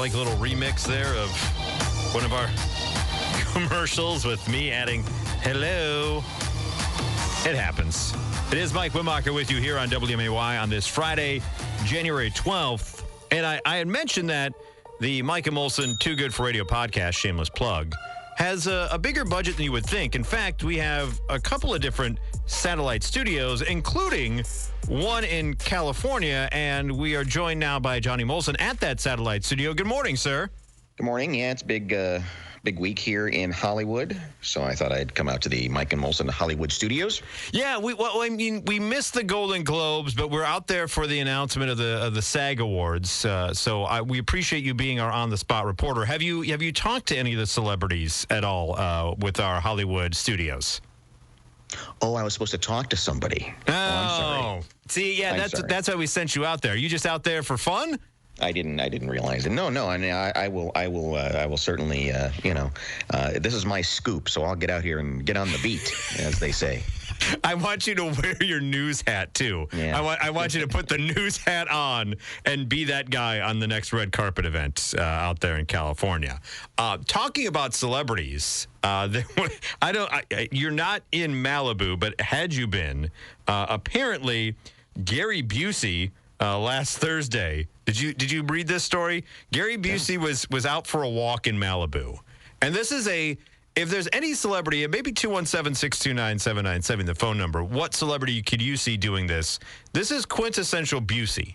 like a little remix there of one of our commercials with me adding hello. It happens. It is Mike Wimacher with you here on WMAY on this Friday, January 12th. And I had mentioned that the Mike and Molson Too Good for Radio podcast, shameless plug, has a bigger budget than you would think. In fact, we have a couple of different satellite studios, including one in California, and we are joined now by Johnny Molson at that satellite studio. Good morning, sir. Good morning. Yeah, it's big week here in Hollywood, so I thought I'd come out to the Mike and Molson Hollywood studios. Yeah, we missed the Golden Globes, but we're out there for the announcement of the SAG Awards. So we appreciate you being our on-the-spot reporter. Have you talked to any of the celebrities at all with our Hollywood studios? Oh, I was supposed to talk to somebody. Oh, I'm sorry. See, yeah, that's why we sent you out there. You just out there for fun? I didn't realize it. No. I mean, I will certainly. This is my scoop, so I'll get out here and get on the beat, as they say. I want you to wear your news hat too. Yeah. I want you to put the news hat on and be that guy on the next red carpet event out there in California. Talking about celebrities, you're not in Malibu, but had you been, apparently Gary Busey last Thursday. Did you read this story? Gary Busey was out for a walk in Malibu, and this is if there's any celebrity, and maybe 217-629-7970, the phone number, what celebrity could you see doing this? This is quintessential Busey,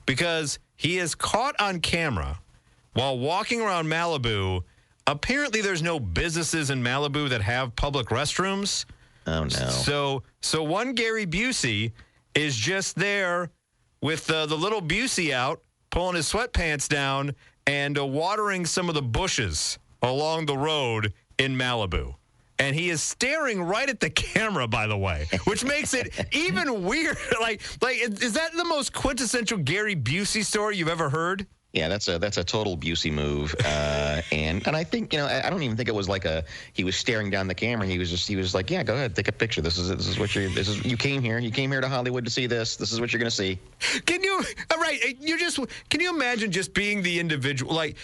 because he is caught on camera while walking around Malibu. Apparently, there's no businesses in Malibu that have public restrooms. Oh, no. So one Gary Busey is just there with the little Busey out, pulling his sweatpants down and watering some of the bushes along the road in Malibu. And he is staring right at the camera, by the way, which makes it even weird. Like, is that the most quintessential Gary Busey story you've ever heard? Yeah, that's a total Busey move, and I think I don't even think it was like he was staring down the camera. He was like, yeah, go ahead, take a picture. This is what you came here to Hollywood to see this. This is what you're gonna see. Can you imagine just being the individual, like,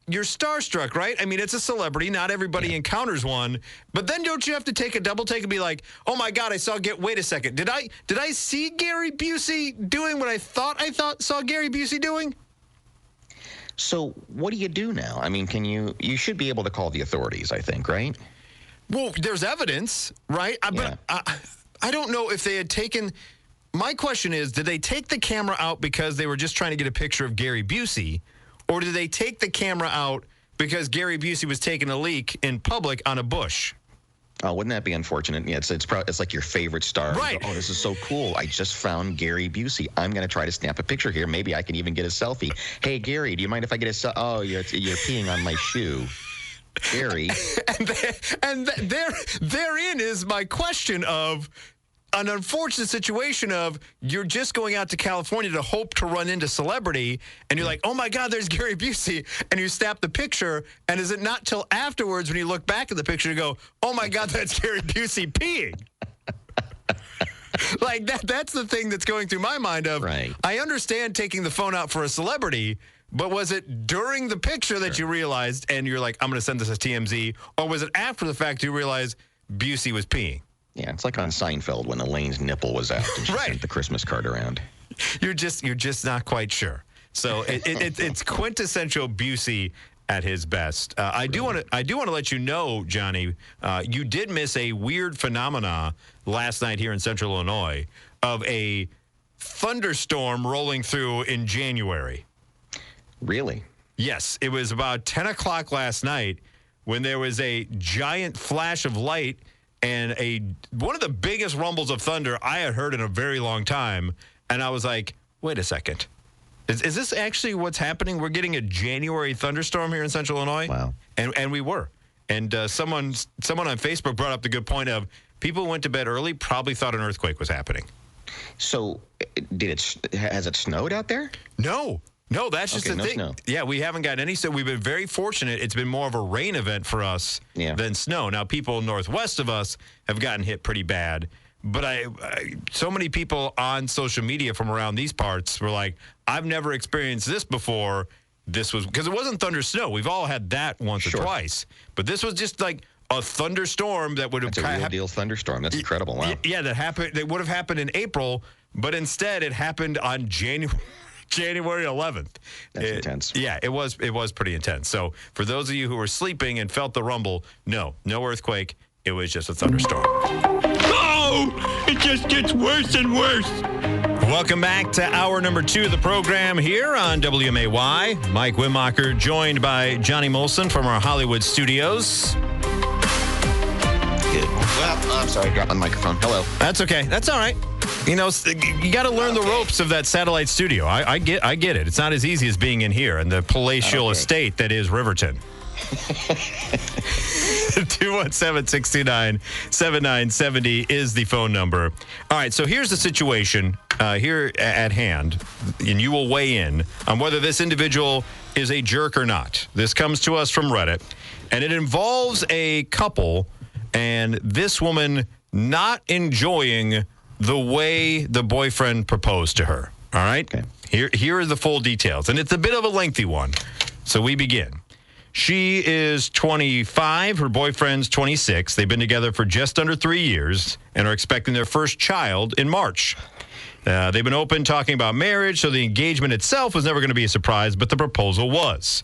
you're starstruck, right? I mean, it's a celebrity. Not everybody encounters one. But then don't you have to take a double take and be like, oh, my God, wait a second. Did I see Gary Busey doing what I thought saw Gary Busey doing? So what do you do now? I mean, you should be able to call the authorities, I think, right? Well, there's evidence, right? Yeah. But I don't know if they had taken – my question is, did they take the camera out because they were just trying to get a picture of Gary Busey, or did they take the camera out because Gary Busey was taking a leak in public on a bush? Oh, wouldn't that be unfortunate? Yeah, it's like your favorite star. Right. Oh, this is so cool. I just found Gary Busey. I'm going to try to snap a picture here. Maybe I can even get a selfie. Hey, Gary, do you mind if I get a selfie? Oh, you're peeing on my shoe. Gary. Therein is my question of an unfortunate situation of you're just going out to California to hope to run into celebrity, and you're like, oh, my God, there's Gary Busey, and you snap the picture, and is it not till afterwards when you look back at the picture and go, oh, my God, that's Gary Busey peeing? Like, that's the thing that's going through my mind of, right. I understand taking the phone out for a celebrity, but was it during the picture that you realized, and you're like, I'm going to send this to TMZ, or was it after the fact you realized Busey was peeing? Yeah, it's like on Seinfeld when Elaine's nipple was out and she sent the Christmas card around. You're just not quite sure. So it's quintessential Busey at his best. I do want to let you know, Johnny, you did miss a weird phenomena last night here in Central Illinois of a thunderstorm rolling through in January. Really? Yes, it was about 10 o'clock last night when there was a giant flash of light and one of the biggest rumbles of thunder I had heard in a very long time. And I was like, wait a second. Is this actually what's happening? We're getting a January thunderstorm here in Central Illinois? Wow. And we were. And someone on Facebook brought up the good point of people who went to bed early probably thought an earthquake was happening. So has it snowed out there? No, that's just the thing. Snow. Yeah, we haven't got any. So we've been very fortunate. It's been more of a rain event for us than snow. Now, people northwest of us have gotten hit pretty bad. But so many people on social media from around these parts were like, I've never experienced this before. this was, because it wasn't thunder snow. We've all had that once or twice. But this was just like a thunderstorm that would have... It's a real deal thunderstorm. That's incredible. Wow. Yeah, that would have happened in April, but instead it happened on January 11th. That's intense. Yeah, it was pretty intense. So for those of you who were sleeping and felt the rumble, no earthquake. It was just a thunderstorm. Oh, it just gets worse and worse. Welcome back to hour number 2 of the program here on WMAY. Mike Wimmacher joined by Johnny Molson from our Hollywood studios. Good. Well, I'm sorry, I dropped my microphone. Hello. That's okay. That's all right. You know, you got to learn the ropes of that satellite studio. I get it. It's not as easy as being in here in the palatial estate that is Riverton. 217-629-7970 is the phone number. All right, so here's the situation here at hand, and you will weigh in on whether this individual is a jerk or not. This comes to us from Reddit, and it involves a couple and this woman not enjoying the way the boyfriend proposed to her. All right? Okay. Here are the full details, and it's a bit of a lengthy one. So we begin. She is 25. Her boyfriend's 26. They've been together for just under 3 years and are expecting their first child in March. They've been open talking about marriage, so the engagement itself was never going to be a surprise, but the proposal was.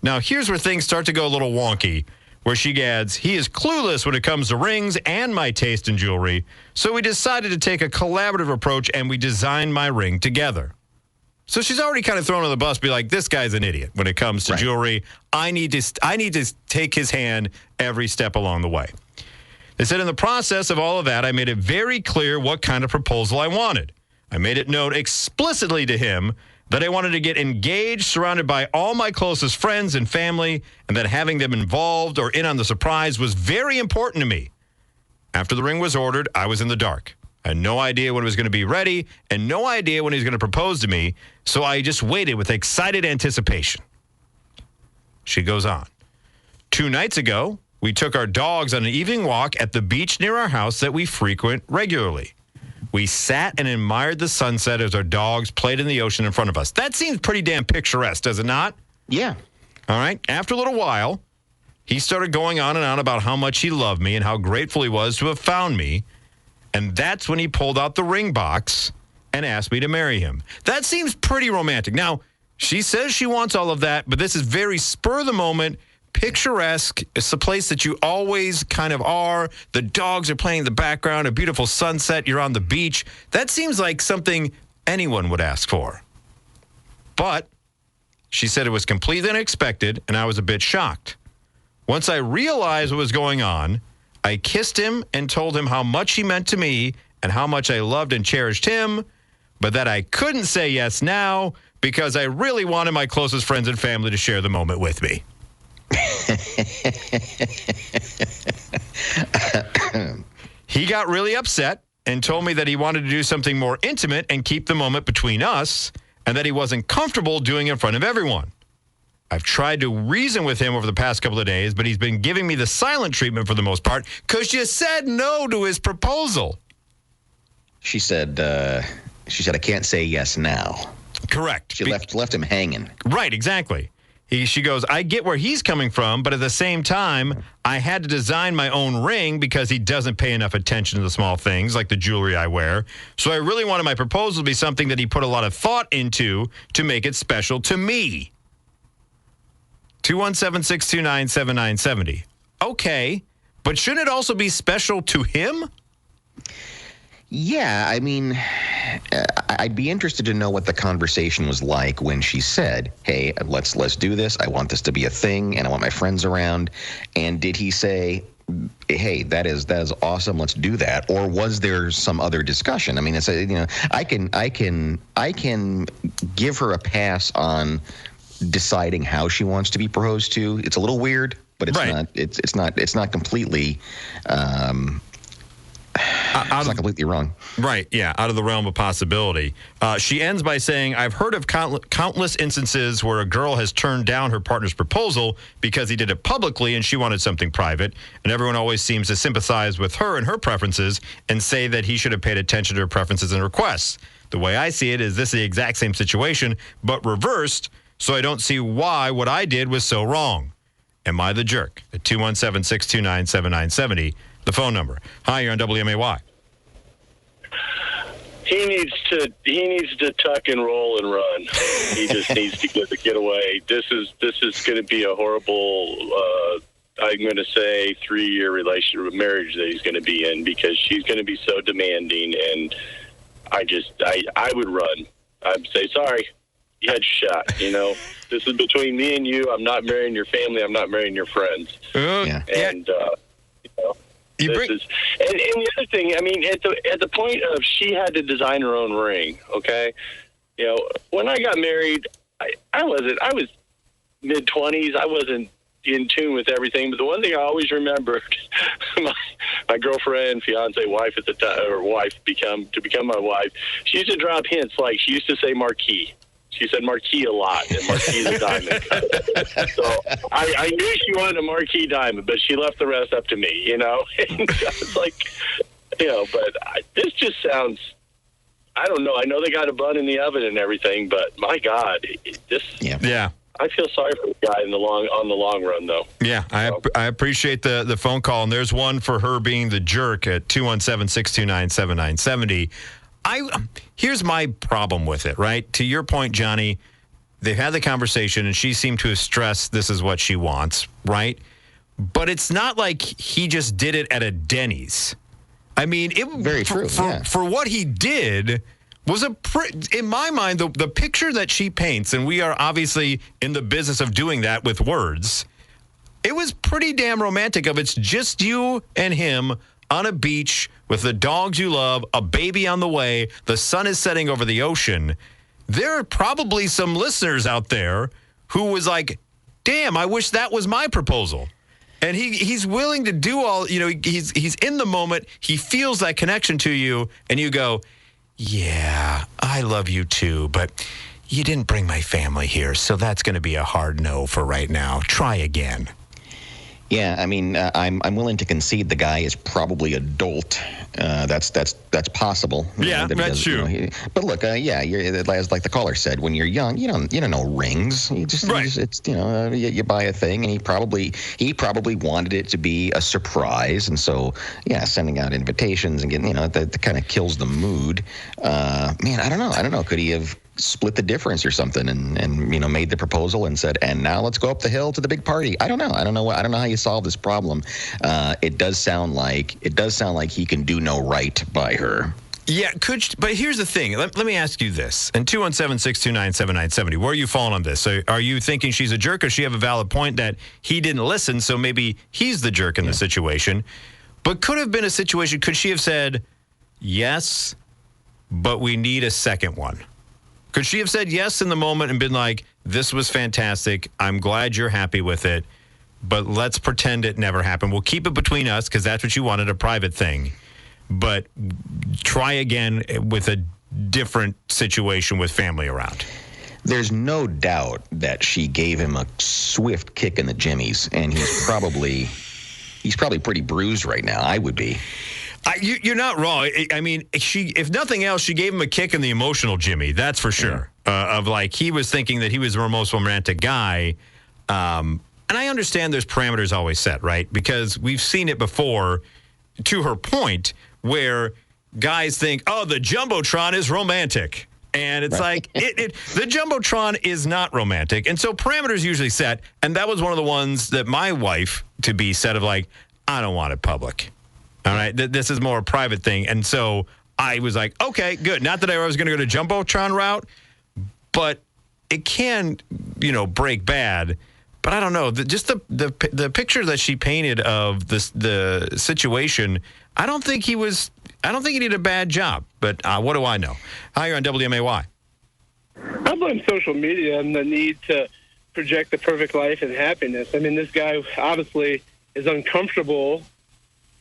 Now, here's where things start to go a little wonky, where she adds, he is clueless when it comes to rings and my taste in jewelry, so we decided to take a collaborative approach and we designed my ring together. So she's already kind of thrown on the bus, be like, this guy's an idiot when it comes to jewelry. I need to take his hand every step along the way. They said in the process of all of that, I made it very clear what kind of proposal I wanted. I made it known explicitly to him that I wanted to get engaged, surrounded by all my closest friends and family, and that having them involved or in on the surprise was very important to me. After the ring was ordered, I was in the dark. I had no idea when it was going to be ready and no idea when he was going to propose to me, so I just waited with excited anticipation. She goes on. 2 nights ago, we took our dogs on an evening walk at the beach near our house that we frequent regularly. We sat and admired the sunset as our dogs played in the ocean in front of us. That seems pretty damn picturesque, does it not? Yeah. All right. After a little while, he started going on and on about how much he loved me and how grateful he was to have found me. And that's when he pulled out the ring box and asked me to marry him. That seems pretty romantic. Now, she says she wants all of that, but this is very spur of the moment, picturesque. It's a place that you always kind of are. The dogs are playing in the background, a beautiful sunset. You're on the beach. That seems like something anyone would ask for. But she said it was completely unexpected, and I was a bit shocked. Once I realized what was going on, I kissed him and told him how much he meant to me and how much I loved and cherished him, but that I couldn't say yes now because I really wanted my closest friends and family to share the moment with me. He got really upset and told me that he wanted to do something more intimate and keep the moment between us, and that he wasn't comfortable doing it in front of everyone. I've tried to reason with him over the past couple of days, but he's been giving me the silent treatment for the most part because you said no to his proposal. She said, I can't say yes now. Correct. She left him hanging. Right, exactly. She goes, I get where he's coming from, but at the same time, I had to design my own ring because he doesn't pay enough attention to the small things like the jewelry I wear. So I really wanted my proposal to be something that he put a lot of thought into to make it special to me. 217-629-7970. Okay, but shouldn't it also be special to him? Yeah, I mean, I'd be interested to know what the conversation was like when she said, hey, let's do this. I want this to be a thing, and I want my friends around. And did he say, hey, that is awesome, let's do that? Or was there some other discussion? I mean, it's I can give her a pass on deciding how she wants to be proposed to. It's a little weird, but it's not. It's not completely. It's not completely wrong. Right, yeah, out of the realm of possibility. She ends by saying, I've heard of countless instances where a girl has turned down her partner's proposal because he did it publicly and she wanted something private, and everyone always seems to sympathize with her and her preferences and say that he should have paid attention to her preferences and requests. The way I see it is this is the exact same situation, but reversed. so I don't see why what I did was so wrong. Am I the jerk? At 217-629-7970, the phone number. Hi, you're on WMAY. He needs to tuck and roll and run. He just needs to get away. This is going to be a horrible, I'm going to say, 3-year relationship, marriage that he's going to be in, because she's going to be so demanding. And I would run. I'd say, sorry, you had your shot. This is between me and you. I'm not marrying your family. I'm not marrying your friends. Yeah. And and the other thing, I mean, at the point of she had to design her own ring, okay? When I got married, I was mid-20s. I wasn't in tune with everything. But the one thing I always remembered, my girlfriend, fiance, wife at the time, or wife to become my wife, she used to drop hints like she used to say marquee. She said marquee a lot, and marquee's a diamond. So I knew she wanted a marquee diamond, but she left the rest up to me, And I was like, but this just sounds, I don't know. I know they got a bun in the oven and everything, but my God, Yeah. I feel sorry for the guy on the long run, though. Yeah, I appreciate the phone call, and there's one for her being the jerk at 217-629-7970. Here's my problem with it, right? To your point, Johnny, they've had the conversation, and she seemed to have stressed this is what she wants, right? But it's not like he just did it at a Denny's. I mean, very true. For what he did was in my mind, the picture that she paints, and we are obviously in the business of doing that with words, it was pretty damn romantic. It's just you and him on a beach with the dogs you love, a baby on the way, the sun is setting over the ocean. There are probably some listeners out there who was like, damn, I wish that was my proposal. And he's willing to do all, he's in the moment. He feels that connection to you, and you go, yeah, I love you too, but you didn't bring my family here, so that's going to be a hard no for right now. Try again. Yeah, I mean, I'm willing to concede the guy is probably adult. That's possible. Yeah, that's true. But look, as like the caller said, when you're young, you don't know rings. You buy a thing, and he probably wanted it to be a surprise, and so sending out invitations and getting that kind of kills the mood. Man, I don't know. Could he have split the difference or something and made the proposal and said, and now let's go up the hill to the big party? I don't know how you solve this problem. It does sound like he can do no right by her. Yeah, but here's the thing. Let me ask you this. And 217-629-7970, where are you falling on this? So are you thinking she's a jerk, or does she have a valid point that he didn't listen, so maybe he's the jerk in the situation? But could have been a situation, could she have said, yes, but we need a second one? Could she have said yes in the moment and been like, this was fantastic, I'm glad you're happy with it, but let's pretend it never happened. We'll keep it between us because that's what you wanted, a private thing. But try again with a different situation with family around. There's no doubt that she gave him a swift kick in the jimmies, and he's probably pretty bruised right now. I would be. You're not wrong. I mean, if nothing else, she gave him a kick in the emotional Jimmy. That's for sure. Of like, he was thinking that he was the most romantic guy. And I understand there's parameters always set, right? Because we've seen it before, to her point, where guys think, oh, the Jumbotron is romantic. And it's like, the Jumbotron is not romantic. And so parameters usually set. And that was one of the ones that my wife to be said of like, I don't want it public. All right, this is more a private thing. And so I was like, okay, good. Not that I was going to go to Jumbotron route, but it can, break bad. But I don't know. Just the picture that she painted of the situation, I don't think he did a bad job. But what do I know? Hi, you're on WMAY. I blame social media and the need to project the perfect life and happiness. I mean, this guy obviously is uncomfortable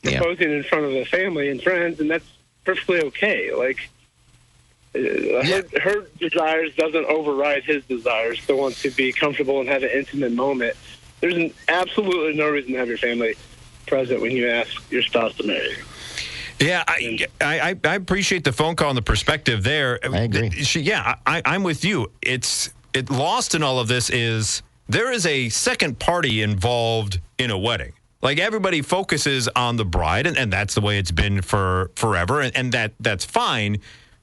proposing in front of the family and friends, and that's perfectly okay. Like, her desires doesn't override his desires to want to be comfortable and have an intimate moment. There's absolutely no reason to have your family present when you ask your spouse to marry you. Yeah, I appreciate the phone call and the perspective there. I agree. I'm with you. lost in all of this is there is a second party involved in a wedding. Like, everybody focuses on the bride, and that's the way it's been for forever, and that's fine.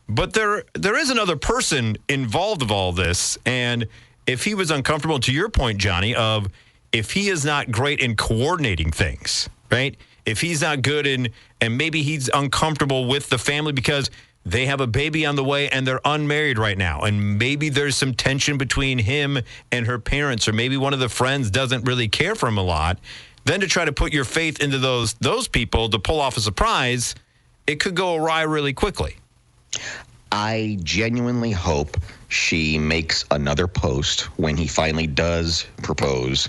But there is another person involved of all this, and if he was uncomfortable, to your point, Johnny, of if he is not great in coordinating things, right? If he's not good in, and maybe he's uncomfortable with the family because they have a baby on the way and they're unmarried right now, and maybe there's some tension between him and her parents, or maybe one of the friends doesn't really care for him a lot, then to try to put your faith into those people to pull off a surprise, it could go awry really quickly. I genuinely hope she makes another post when he finally does propose,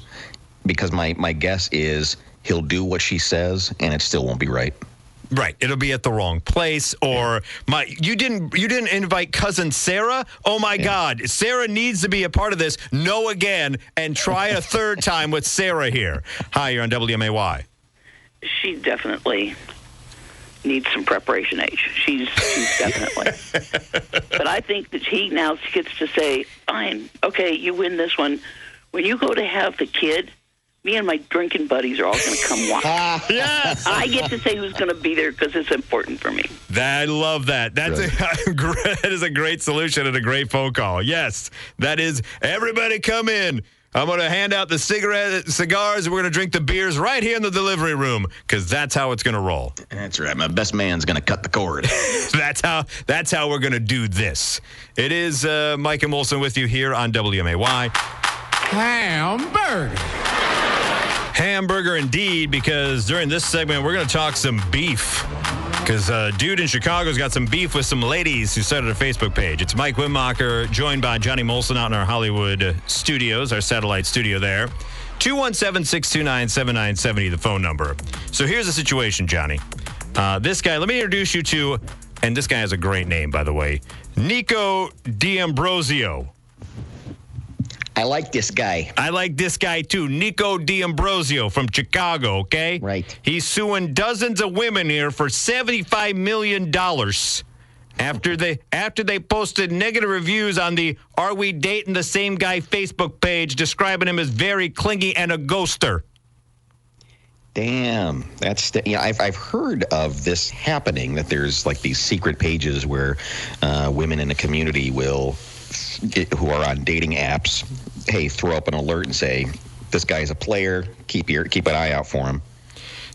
because my guess is he'll do what she says and it still won't be right. Right. It'll be at the wrong place, or you didn't invite cousin Sarah? Oh my God. Sarah needs to be a part of this. No again, and try a third time with Sarah here. Hi, you're on WMAY. She definitely needs some preparation age. She's definitely. But I think that he now gets to say, fine, okay, you win this one. When you go to have the kid, me and my drinking buddies are all going to come watch. Yes. I get to say who's going to be there because it's important for me. I love that. That is a great solution and a great phone call. Yes, that is. Everybody come in. I'm going to hand out the cigars, and we're going to drink the beers right here in the delivery room, because that's how it's going to roll. That's right. My best man's going to cut the cord. That's how we're going to do this. It is Mike and Molson with you here on WMAY. Hamburger indeed, because during this segment, we're going to talk some beef. Because a dude in Chicago's got some beef with some ladies who started a Facebook page. It's Mike Wimmacher, joined by Johnny Molson out in our Hollywood studios, our satellite studio there. 217-629-7970, the phone number. So here's the situation, Johnny. This guy, let me introduce you to, and this guy has a great name, by the way, Nico D'Ambrosio. I like this guy. I like this guy, too. Nico D'Ambrosio from Chicago, okay? Right. He's suing dozens of women here for $75 million after they posted negative reviews on the Are We Dating the Same Guy Facebook page, describing him as very clingy and a ghoster. Damn, I've heard of this happening, that there's like these secret pages where women in the community will, who are on dating apps, hey, throw up an alert and say, this guy's a player, keep an eye out for him.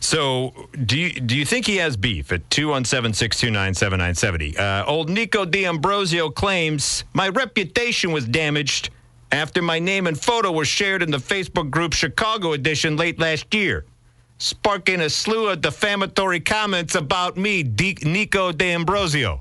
So do you think he has beef? At 217-629-7970. Old Nico D'Ambrosio claims my reputation was damaged after my name and photo were shared in the Facebook group Chicago edition late last year, sparking a slew of defamatory comments about me, Nico D'Ambrosio.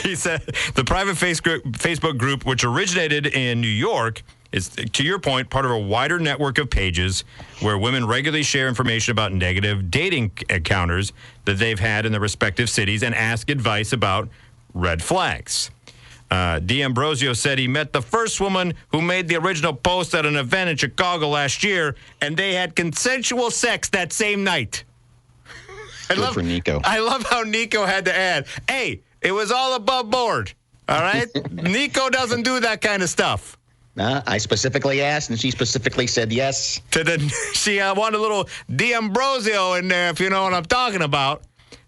He said the private Facebook group, which originated in New York, is, to your point, part of a wider network of pages where women regularly share information about negative dating encounters that they've had in their respective cities and ask advice about red flags. D'Ambrosio said he met the first woman who made the original post at an event in Chicago last year, and they had consensual sex that same night. Good for Nico. I love how Nico had to add, hey, it was all above board, all right? Nico doesn't do that kind of stuff. I specifically asked, and she specifically said yes. She wanted a little D'Ambrosio in there, if you know what I'm talking about.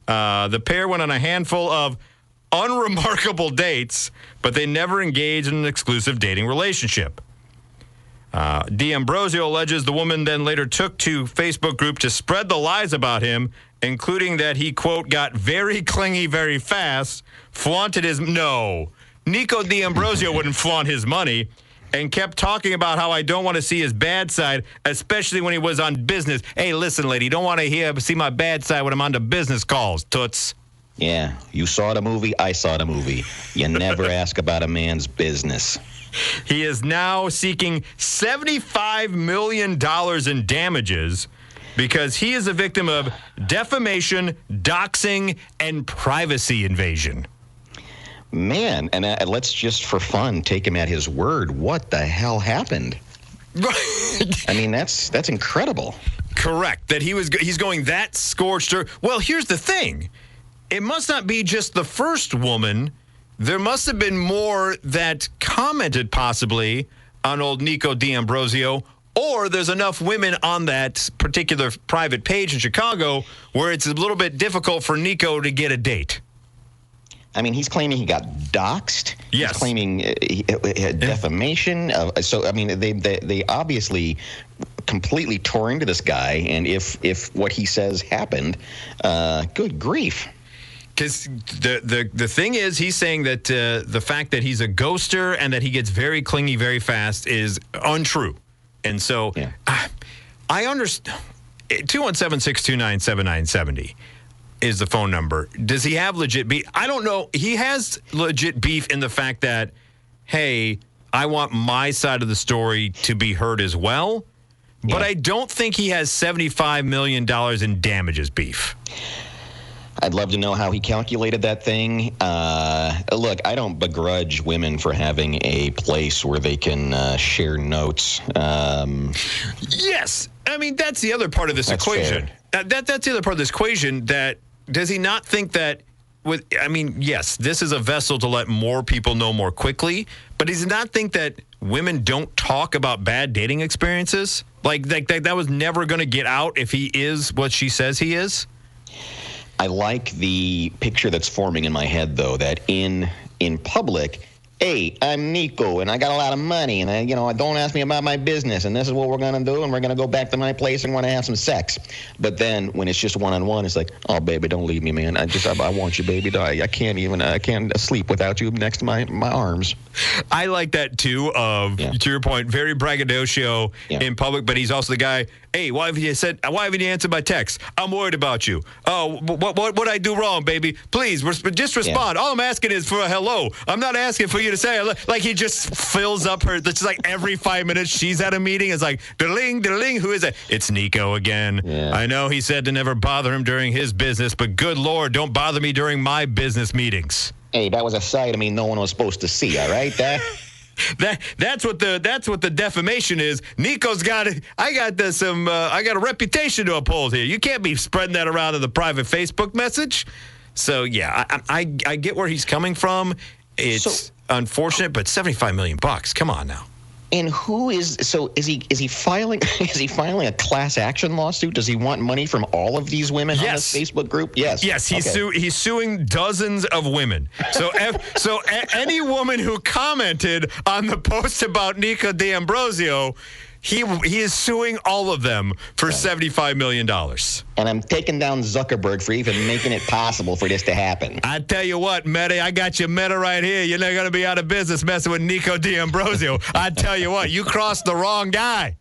The pair went on a handful of unremarkable dates, but they never engaged in an exclusive dating relationship. D'Ambrosio alleges the woman then later took to Facebook group to spread the lies about him, including that he, quote, got very clingy very fast, flaunted his... No, Nico D'Ambrosio wouldn't flaunt his money, and kept talking about how I don't want to see his bad side, especially when he was on business. Hey, listen, lady, you don't want to see my bad side when I'm on the business calls, toots. Yeah, you saw the movie, I saw the movie. You never ask about a man's business. He is now seeking $75 million in damages because he is a victim of defamation, doxing, and privacy invasion. Man, and let's just for fun take him at his word. What the hell happened? I mean, that's incredible. Correct. That he's going that scorched earth. Well, here's the thing. It must not be just the first woman there must have been more that commented possibly on old Nico D'Ambrosio, or there's enough women on that particular private page in Chicago where it's a little bit difficult for Nico to get a date. I mean, he's claiming he got doxxed. Yes. He's claiming defamation. So, I mean, they obviously completely tore into this guy. And if what he says happened, good grief. Because the thing is, he's saying that the fact that he's a ghoster and that he gets very clingy very fast is untrue. And so I understand. 217-629-7970 is the phone number. Does he have legit beef? I don't know. He has legit beef in the fact that, hey, I want my side of the story to be heard as well. But I don't think he has $75 million in damages beef. I'd love to know how he calculated that thing. Look, I don't begrudge women for having a place where they can share notes. Yes. I mean, that's the other part of this equation. That's the other part of this equation. That does he not think that yes, this is a vessel to let more people know more quickly, but does he not think that women don't talk about bad dating experiences? Like that was never going to get out if he is what she says he is? I like the picture that's forming in my head, though, that in public, hey, I'm Nico, and I got a lot of money, and don't ask me about my business, and this is what we're going to do, and we're going to go back to my place and want to have some sex. But then when it's just one-on-one, it's like, oh, baby, don't leave me, man. I want you, baby. I can't sleep without you next to my arms. I like that, too, to your point, very braggadocio in public, but he's also the guy, hey, why haven't you answered my text? I'm worried about you. Oh, what I do wrong, baby? Please, just respond. All I'm asking is for a hello. I'm not asking for you to say, like, he just fills up her, it's like every 5 minutes she's at a meeting, it's like, diddling, who is it? It's Nico again. Yeah. I know he said to never bother him during his business, but good Lord, don't bother me during my business meetings. Hey, that was a side of me no one was supposed to see, all right? That's what the defamation is. Nico's got a reputation to uphold here. You can't be spreading that around in the private Facebook message. So yeah, I get where he's coming from. It's unfortunate, but $75 million. Come on now. And is he filing a class action lawsuit? Does he want money from all of these women on this Facebook group? Yes. Yes, he's suing dozens of women. So any woman who commented on the post about Nico D'Ambrosio, he is suing all of them for $75 million. And I'm taking down Zuckerberg for even making it possible for this to happen. I tell you what, Meta, I got you Meta right here. You're not going to be out of business messing with Nico D'Ambrosio. I tell you what, you crossed the wrong guy.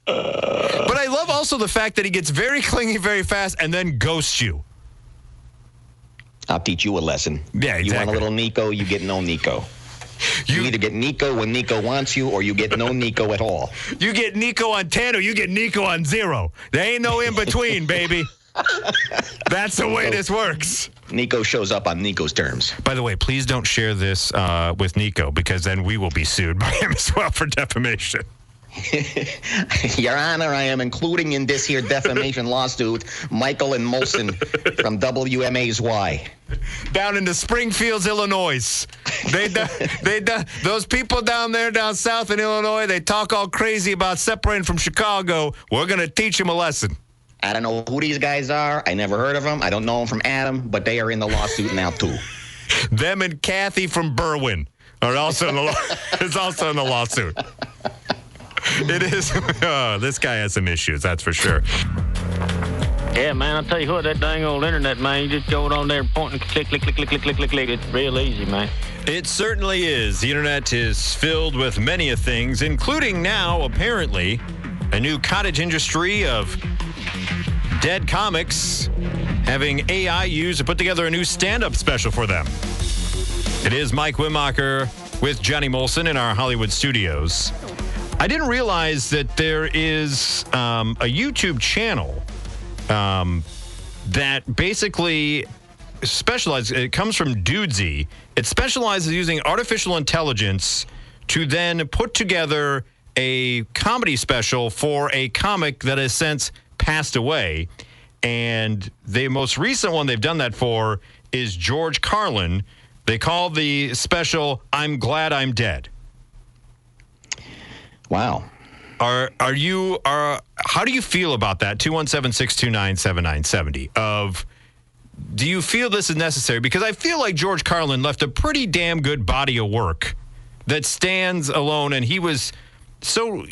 But I love also the fact that he gets very clingy very fast and then ghosts you. I'll teach you a lesson. Yeah, exactly. You want a little Nico, you get no Nico. You either get Nico when Nico wants you, or you get no Nico at all. You get Nico on 10, or you get Nico on 0. There ain't no in between, baby. That's the way this works. Nico shows up on Nico's terms. By the way, please don't share this with Nico, because then we will be sued by him as well for defamation. Your Honor, I am including in this here defamation lawsuit Michael and Molson from WMA's Y. Down in the Springfields, Illinois. Those people down there, down south in Illinois, they talk all crazy about separating from Chicago. We're going to teach them a lesson. I don't know who these guys are. I never heard of them. I don't know them from Adam, but they are in the lawsuit now, too. Them and Kathy from Berwyn are also in the lawsuit. It is. This guy has some issues, that's for sure. Yeah, man, I'll tell you what, that dang old internet, man, you just go on there and point and click. It's real easy, man. It certainly is. The internet is filled with many things, including now, apparently, a new cottage industry of dead comics having AI used to put together a new stand-up special for them. It is Mike Wimacher with Johnny Molson in our Hollywood studios. I didn't realize that there is a YouTube channel that basically specializes. It comes from Dudesy. It specializes using artificial intelligence to then put together a comedy special for a comic that has since passed away. And the most recent one they've done that for is George Carlin, They call the special "I'm Glad I'm Dead." Wow. How do you feel about that? 217-629-7970. Do you feel this is necessary? Because I feel like George Carlin left a pretty damn good body of work that stands alone, and he was so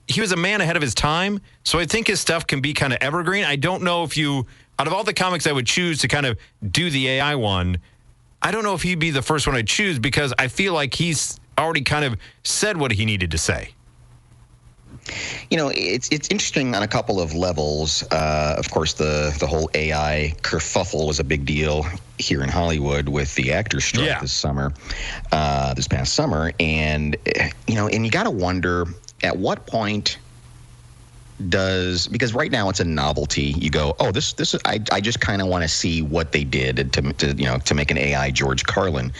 he was a man ahead of his time, so I think his stuff can be kind of evergreen. I don't know if out of all the comics I would choose to kind of do the AI one, I don't know if he'd be the first one I'd choose, because I feel like he's already kind of said what he needed to say. It's interesting on a couple of levels. Of course, the whole AI kerfuffle was a big deal here in Hollywood with the actors' strike this past summer. And, and you got to wonder at what point because right now it's a novelty. You go, oh, this I just kind of want to see what they did to make an AI George Carlin.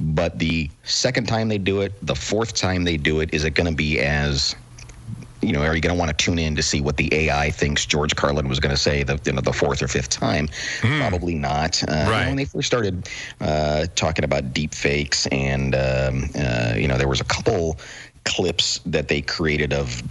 But the second time they do it, the fourth time they do it, is it going to be as are you going to want to tune in to see what the AI thinks George Carlin was going to say the fourth or fifth time? Probably not. Right. When they first started talking about deep fakes, and there was a couple clips that they created of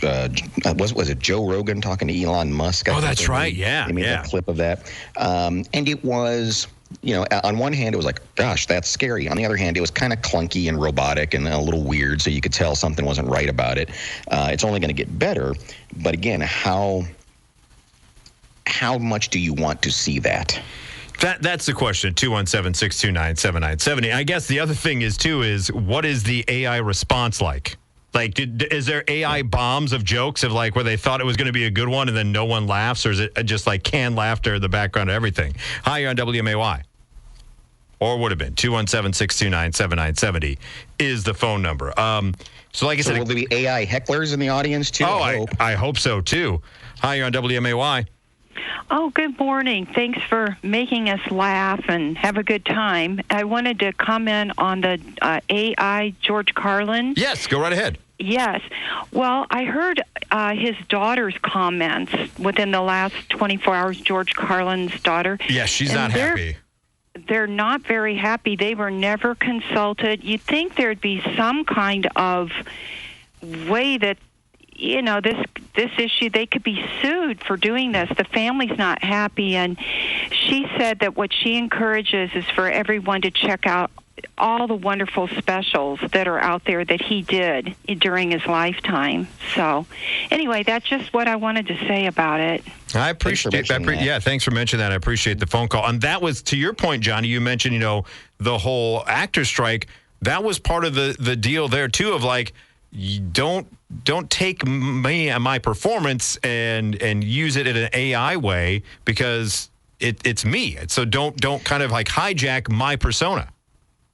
was it Joe Rogan talking to Elon Musk? Oh, that's right. Yeah, they made a clip of that, and it was. On one hand, it was like, gosh, that's scary. On the other hand, it was kind of clunky and robotic and a little weird, so you could tell something wasn't right about it. It's only going to get better. But again, how much do you want to see that? That's the question, 217-629-7970. I guess the other thing is, what is the AI response like? Like, is there AI bombs of jokes of like where they thought it was going to be a good one and then no one laughs? Or is it just like canned laughter in the background of everything? Hi, you're on WMAY. Or would have been 217-629-7970 is the phone number. So like I said, will there be AI hecklers in the audience too? Oh, I hope so too. Hi, you're on WMAY. Oh, good morning. Thanks for making us laugh and have a good time. I wanted to comment on the AI George Carlin. Yes, go right ahead. Yes. Well, I heard his daughter's comments within the last 24 hours, George Carlin's daughter. Yes, she's not happy. They're not very happy. They were never consulted. You'd think there'd be some kind of way that this issue, they could be sued for doing this. The family's not happy, and she said that what she encourages is for everyone to check out all the wonderful specials that are out there that he did during his lifetime. So anyway, that's just what I wanted to say about it. I appreciate that. Yeah, thanks for mentioning that. I appreciate the phone call. And that was, to your point, Johnny, you mentioned, the whole actor strike. That was part of the deal there, too, of like, you don't take me and my performance and use it in an AI way, because it's me. So don't kind of like hijack my persona.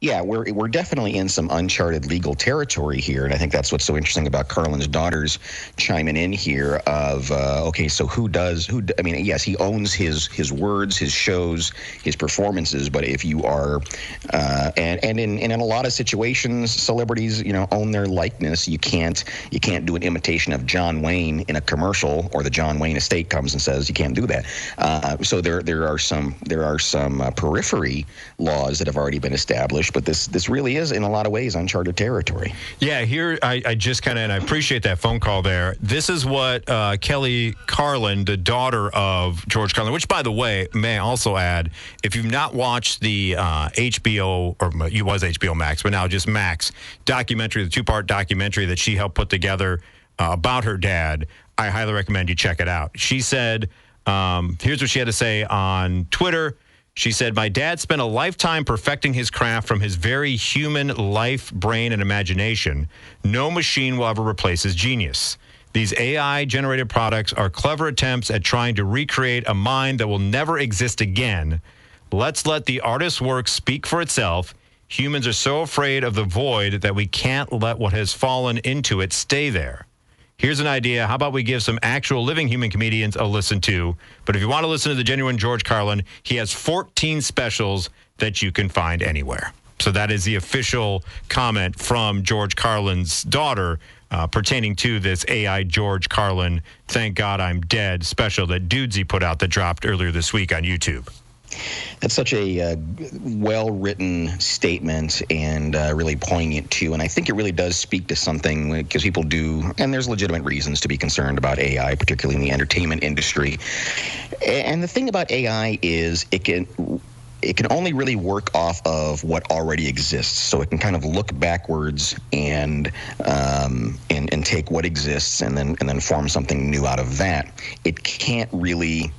Yeah, we're definitely in some uncharted legal territory here, and I think that's what's so interesting about Carlin's daughters chiming in here. Of okay, so who? I mean, yes, he owns his words, his shows, his performances. But if you are, and in a lot of situations, celebrities own their likeness. You can't do an imitation of John Wayne in a commercial, or the John Wayne estate comes and says you can't do that. So there are some periphery laws that have already been established. But this really is, in a lot of ways, uncharted territory. Yeah, here I just kind of, and I appreciate that phone call there. This is what Kelly Carlin, the daughter of George Carlin, which, by the way, may I also add, if you've not watched the HBO, or it was HBO Max, but now just Max documentary, the two-part documentary that she helped put together about her dad, I highly recommend you check it out. She said, here's what she had to say on Twitter. She said, "My dad spent a lifetime perfecting his craft from his very human life, brain, and imagination. No machine will ever replace his genius. These AI-generated products are clever attempts at trying to recreate a mind that will never exist again. Let's let the artist's work speak for itself. Humans are so afraid of the void that we can't let what has fallen into it stay there. Here's an idea. How about we give some actual living human comedians a listen to? But if you want to listen to the genuine George Carlin, he has 14 specials that you can find anywhere." So that is the official comment from George Carlin's daughter pertaining to this AI George Carlin, Thank God I'm Dead special that Dudesy put out that dropped earlier this week on YouTube. That's such a well-written statement and really poignant, too. And I think it really does speak to something because people do, and there's legitimate reasons to be concerned about AI, particularly in the entertainment industry. And the thing about AI is it can only really work off of what already exists. So it can kind of look backwards and take what exists and then form something new out of that. It can't really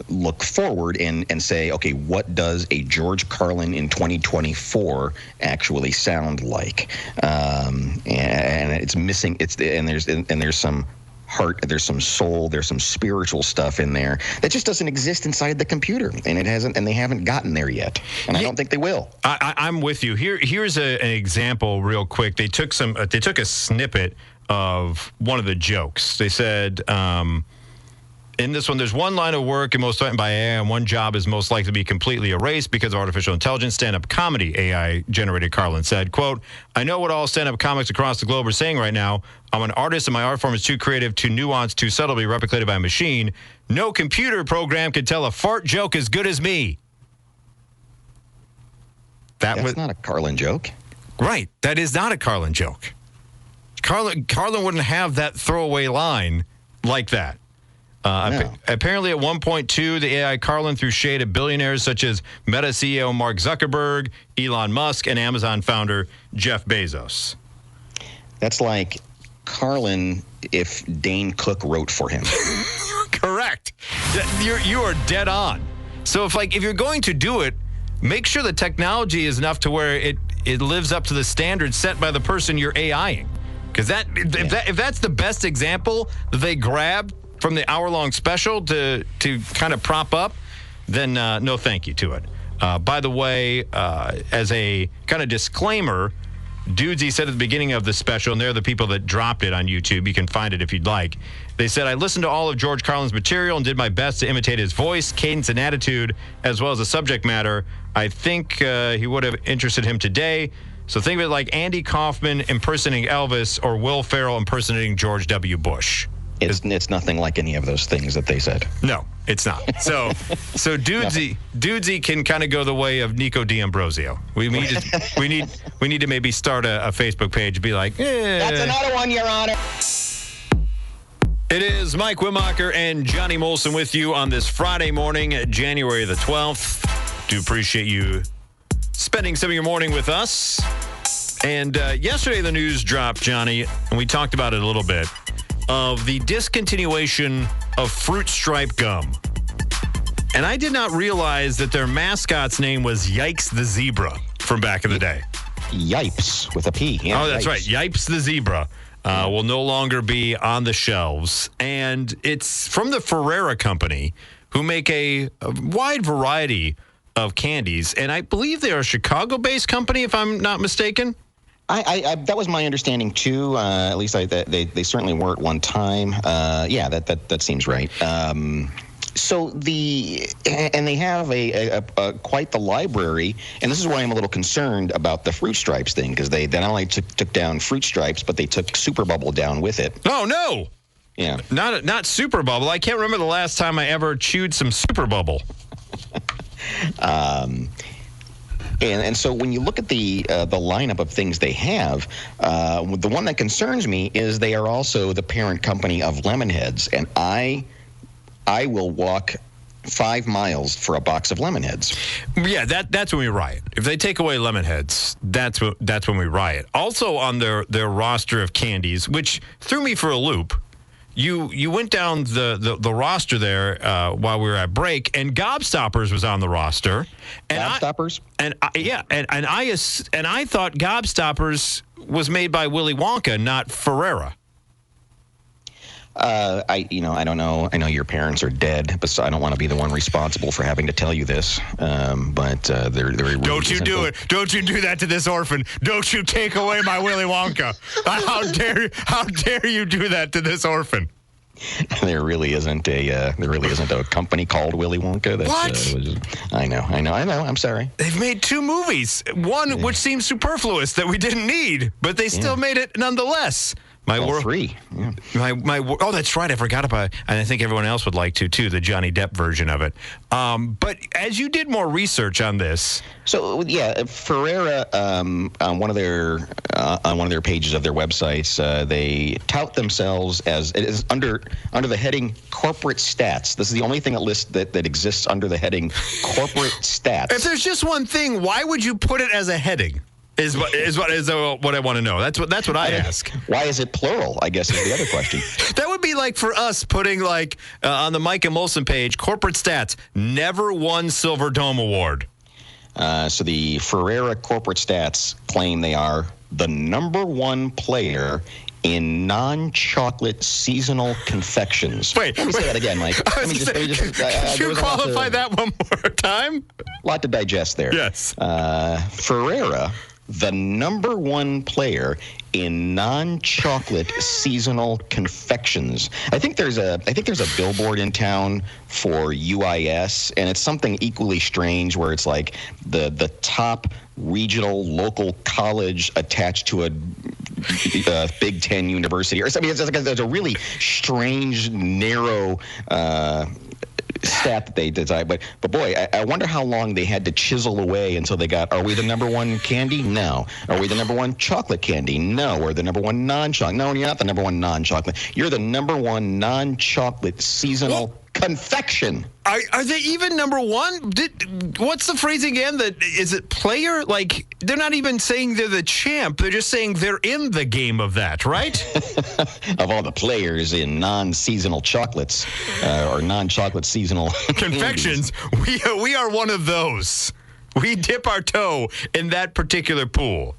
look forward and say, okay, what does a George Carlin in 2024 actually sound like? And it's missing. There's some heart, there's some soul, there's some spiritual stuff in there that just doesn't exist inside the computer, and they haven't gotten there yet, and I don't think they will. I'm with you. Here's an example, real quick. They took a snippet of one of the jokes. They said. In this one, there's one line of work most threatened by AI, and one job is most likely to be completely erased because of artificial intelligence. Stand-up comedy, AI-generated Carlin said, quote, I know what all stand-up comics across the globe are saying right now. I'm an artist, and my art form is too creative, too nuanced, too subtle to be replicated by a machine. No computer program can tell a fart joke as good as me. That's not a Carlin joke. Right. That is not a Carlin joke. Carlin wouldn't have that throwaway line like that. No. Apparently, at one point, too, the AI Carlin threw shade at billionaires such as Meta CEO Mark Zuckerberg, Elon Musk, and Amazon founder Jeff Bezos. That's like Carlin if Dane Cook wrote for him. Correct. You are dead on. So if you're going to do it, make sure the technology is enough to where it lives up to the standards set by the person you're AIing. Because if that's the best example that they grabbed from the hour-long special to kind of prop up, then no thank you to it. By the way, as a kind of disclaimer, Dudesy said at the beginning of the special, and they're the people that dropped it on YouTube. You can find it if you'd like. They said, I listened to all of George Carlin's material and did my best to imitate his voice, cadence, and attitude, as well as the subject matter. I think he would have interested him today. So think of it like Andy Kaufman impersonating Elvis or Will Ferrell impersonating George W. Bush. It's nothing like any of those things that they said. No, it's not. So Dudesy can kind of go the way of Nico D'Ambrosio. We need to maybe start a Facebook page and be like, That's another one, Your Honor. It is Mike Wimacher and Johnny Molson with you on this Friday morning, January the 12th. Do appreciate you spending some of your morning with us. And yesterday the news dropped, Johnny, and we talked about it a little bit, of the discontinuation of Fruit Stripe gum. And I did not realize that their mascot's name was Yikes the Zebra from back in the day. Yipes with a P. Yeah, oh, that's Yipes. right. Yipes the Zebra will no longer be on the shelves. And it's from the Ferrera Company, who make a wide variety of candies. And I believe they are a Chicago-based company, if I'm not mistaken. I that was my understanding too. At least they certainly were at one time. Yeah, that seems right. So they have a quite the library, and this is why I'm a little concerned about the Fruit Stripes thing, because they not only took down Fruit Stripes, but they took Super Bubble down with it. Oh no! Yeah, not Super Bubble. I can't remember the last time I ever chewed some Super Bubble. And so when you look at the lineup of things they have, the one that concerns me is they are also the parent company of Lemonheads, and I will walk 5 miles for a box of Lemonheads. Yeah, that's when we riot. If they take away Lemonheads, that's when we riot. Also on their roster of candies, which threw me for a loop. You went down the roster there while we were at break, and Gobstoppers was on the roster. And Gobstoppers? I thought Gobstoppers was made by Willy Wonka, not Ferrera. I don't know. I know your parents are dead, but so I don't want to be the one responsible for having to tell you this. But they're really don't you do it? Don't you do that to this orphan? Don't you take away my Willy Wonka? How dare you do that to this orphan? There really isn't a company called Willy Wonka. What? I know. I'm sorry. They've made 2 movies. One which seems superfluous that we didn't need, but they still made it nonetheless. My All world, three. Yeah. Oh, that's right. I forgot about, and I think everyone else would like to too, the Johnny Depp version of it. But as you did more research on this, so yeah, Ferreira on one of their pages of their websites, they tout themselves as it is under the heading corporate stats. This is the only thing that exists under the heading corporate stats. If there's just one thing, why would you put it as a heading? Is what I want to know. That's what I ask. Why is it plural? I guess is the other question. That would be like for us putting like on the Mike and Molson page, corporate stats, never won Silver Dome Award. So the Ferreira corporate stats claim they are the number one player in non-chocolate seasonal confections. Wait, let me say that again, Mike. Could you qualify that one more time? A lot to digest there. Yes. Ferreira, the number one player in non-chocolate seasonal confections. I think there's a billboard in town for UIS, and it's something equally strange where it's like the top regional local college attached to a Big Ten university or something. It's a really strange, narrow stat that they designed. But boy, I wonder how long they had to chisel away until they got, are we the number one candy? No. Are we the number one chocolate candy? No. We're the number one non-chocolate. No, you're not the number one non-chocolate. You're the number one non-chocolate seasonal confection. Are they even number one? What's the phrase again? Is it player? Like, they're not even saying they're the champ. They're just saying they're in the game of that, right? Of all the players in non-seasonal chocolates or non-chocolate seasonal confections, we are one of those. We dip our toe in that particular pool.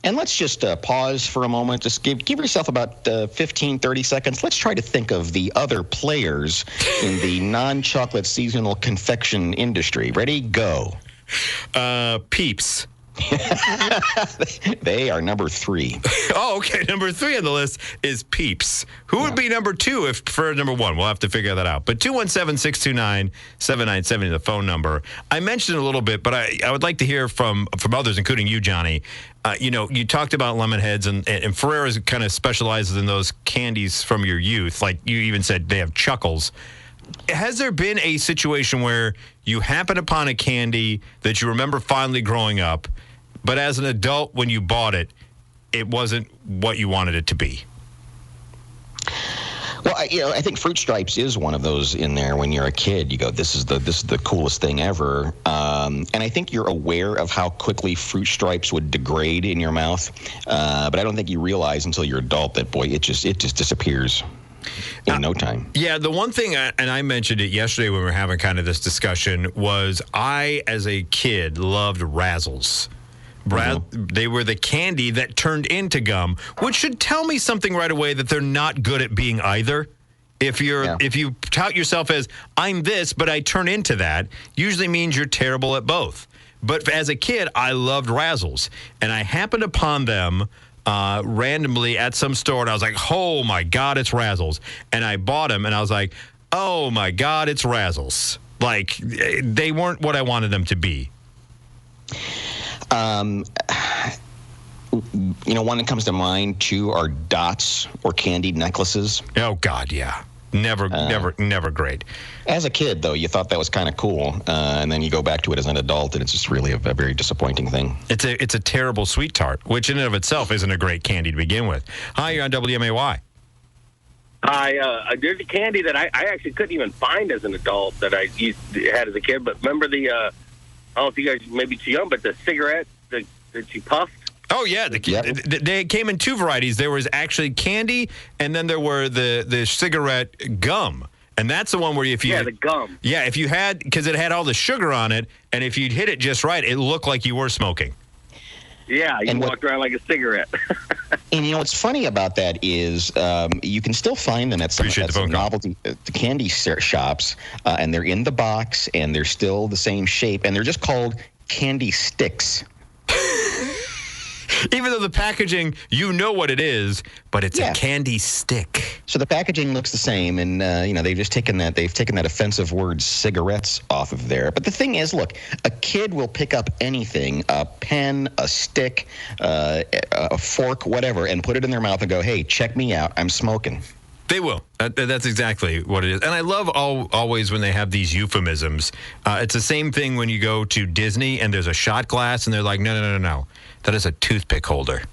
And let's just pause for a moment. Just give yourself about 15, 30 seconds. Let's try to think of the other players in the non-chocolate seasonal confection industry. Ready? Go. Peeps. They are number 3. Oh, okay. Number 3 on the list is Peeps. Who would be number 2 if for number 1? We'll have to figure that out. But 217-629-7970, the phone number. I mentioned it a little bit, but I would like to hear from others, including you, Johnny. You talked about lemon heads, and Ferreira's kind of specializes in those candies from your youth. Like you even said, they have chuckles. Has there been a situation where you happen upon a candy that you remember fondly growing up, but as an adult, when you bought it, it wasn't what you wanted it to be? Well, I think Fruit Stripes is one of those in there. When you're a kid, you go, "This is the coolest thing ever," and I think you're aware of how quickly Fruit Stripes would degrade in your mouth. But I don't think you realize until you're adult that boy, it just disappears in no time. Yeah, the one thing, and I mentioned it yesterday when we were having kind of this discussion, was I, as a kid, loved Razzles. They were the candy that turned into gum, which should tell me something right away that they're not good at being either. If you tout yourself as I'm this, but I turn into that, usually means you're terrible at both. But as a kid, I loved Razzles, and I happened upon them randomly at some store, and I was like, "Oh my God, it's Razzles!" And I bought them, and I was like, "Oh my God, it's Razzles!" Like they weren't what I wanted them to be. One that comes to mind too are dots or candied necklaces. Oh God, yeah, never great. As a kid, though, you thought that was kind of cool, and then you go back to it as an adult, and it's just really a very disappointing thing. It's a terrible sweet tart, which in and of itself isn't a great candy to begin with. Hi, you're on WMAY. There's a candy that I actually couldn't even find as an adult that I had as a kid. But remember I don't know if you guys may be too young, but the cigarette that you puffed. Oh, yeah. They came in 2 varieties. There was actually candy, and then there were the cigarette gum. And that's the one where if you... Yeah, the gum. Yeah, if you had... Because it had all the sugar on it, and if you'd hit it just right, it looked like you were smoking. Yeah, you walked around like a cigarette. And what's funny about that is you can still find them at some novelty candy shops, and they're in the box, and they're still the same shape, and they're just called candy sticks. Even though the packaging, you know what it is, but it's a candy stick. So the packaging looks the same, and they've taken that offensive word cigarettes off of there. But the thing is, look, a kid will pick up anything, a pen, a stick, a fork, whatever, and put it in their mouth and go, "Hey, check me out, I'm smoking." They will. That's exactly what it is. And I love always when they have these euphemisms. It's the same thing when you go to Disney and there's a shot glass and they're like, no. That is a toothpick holder.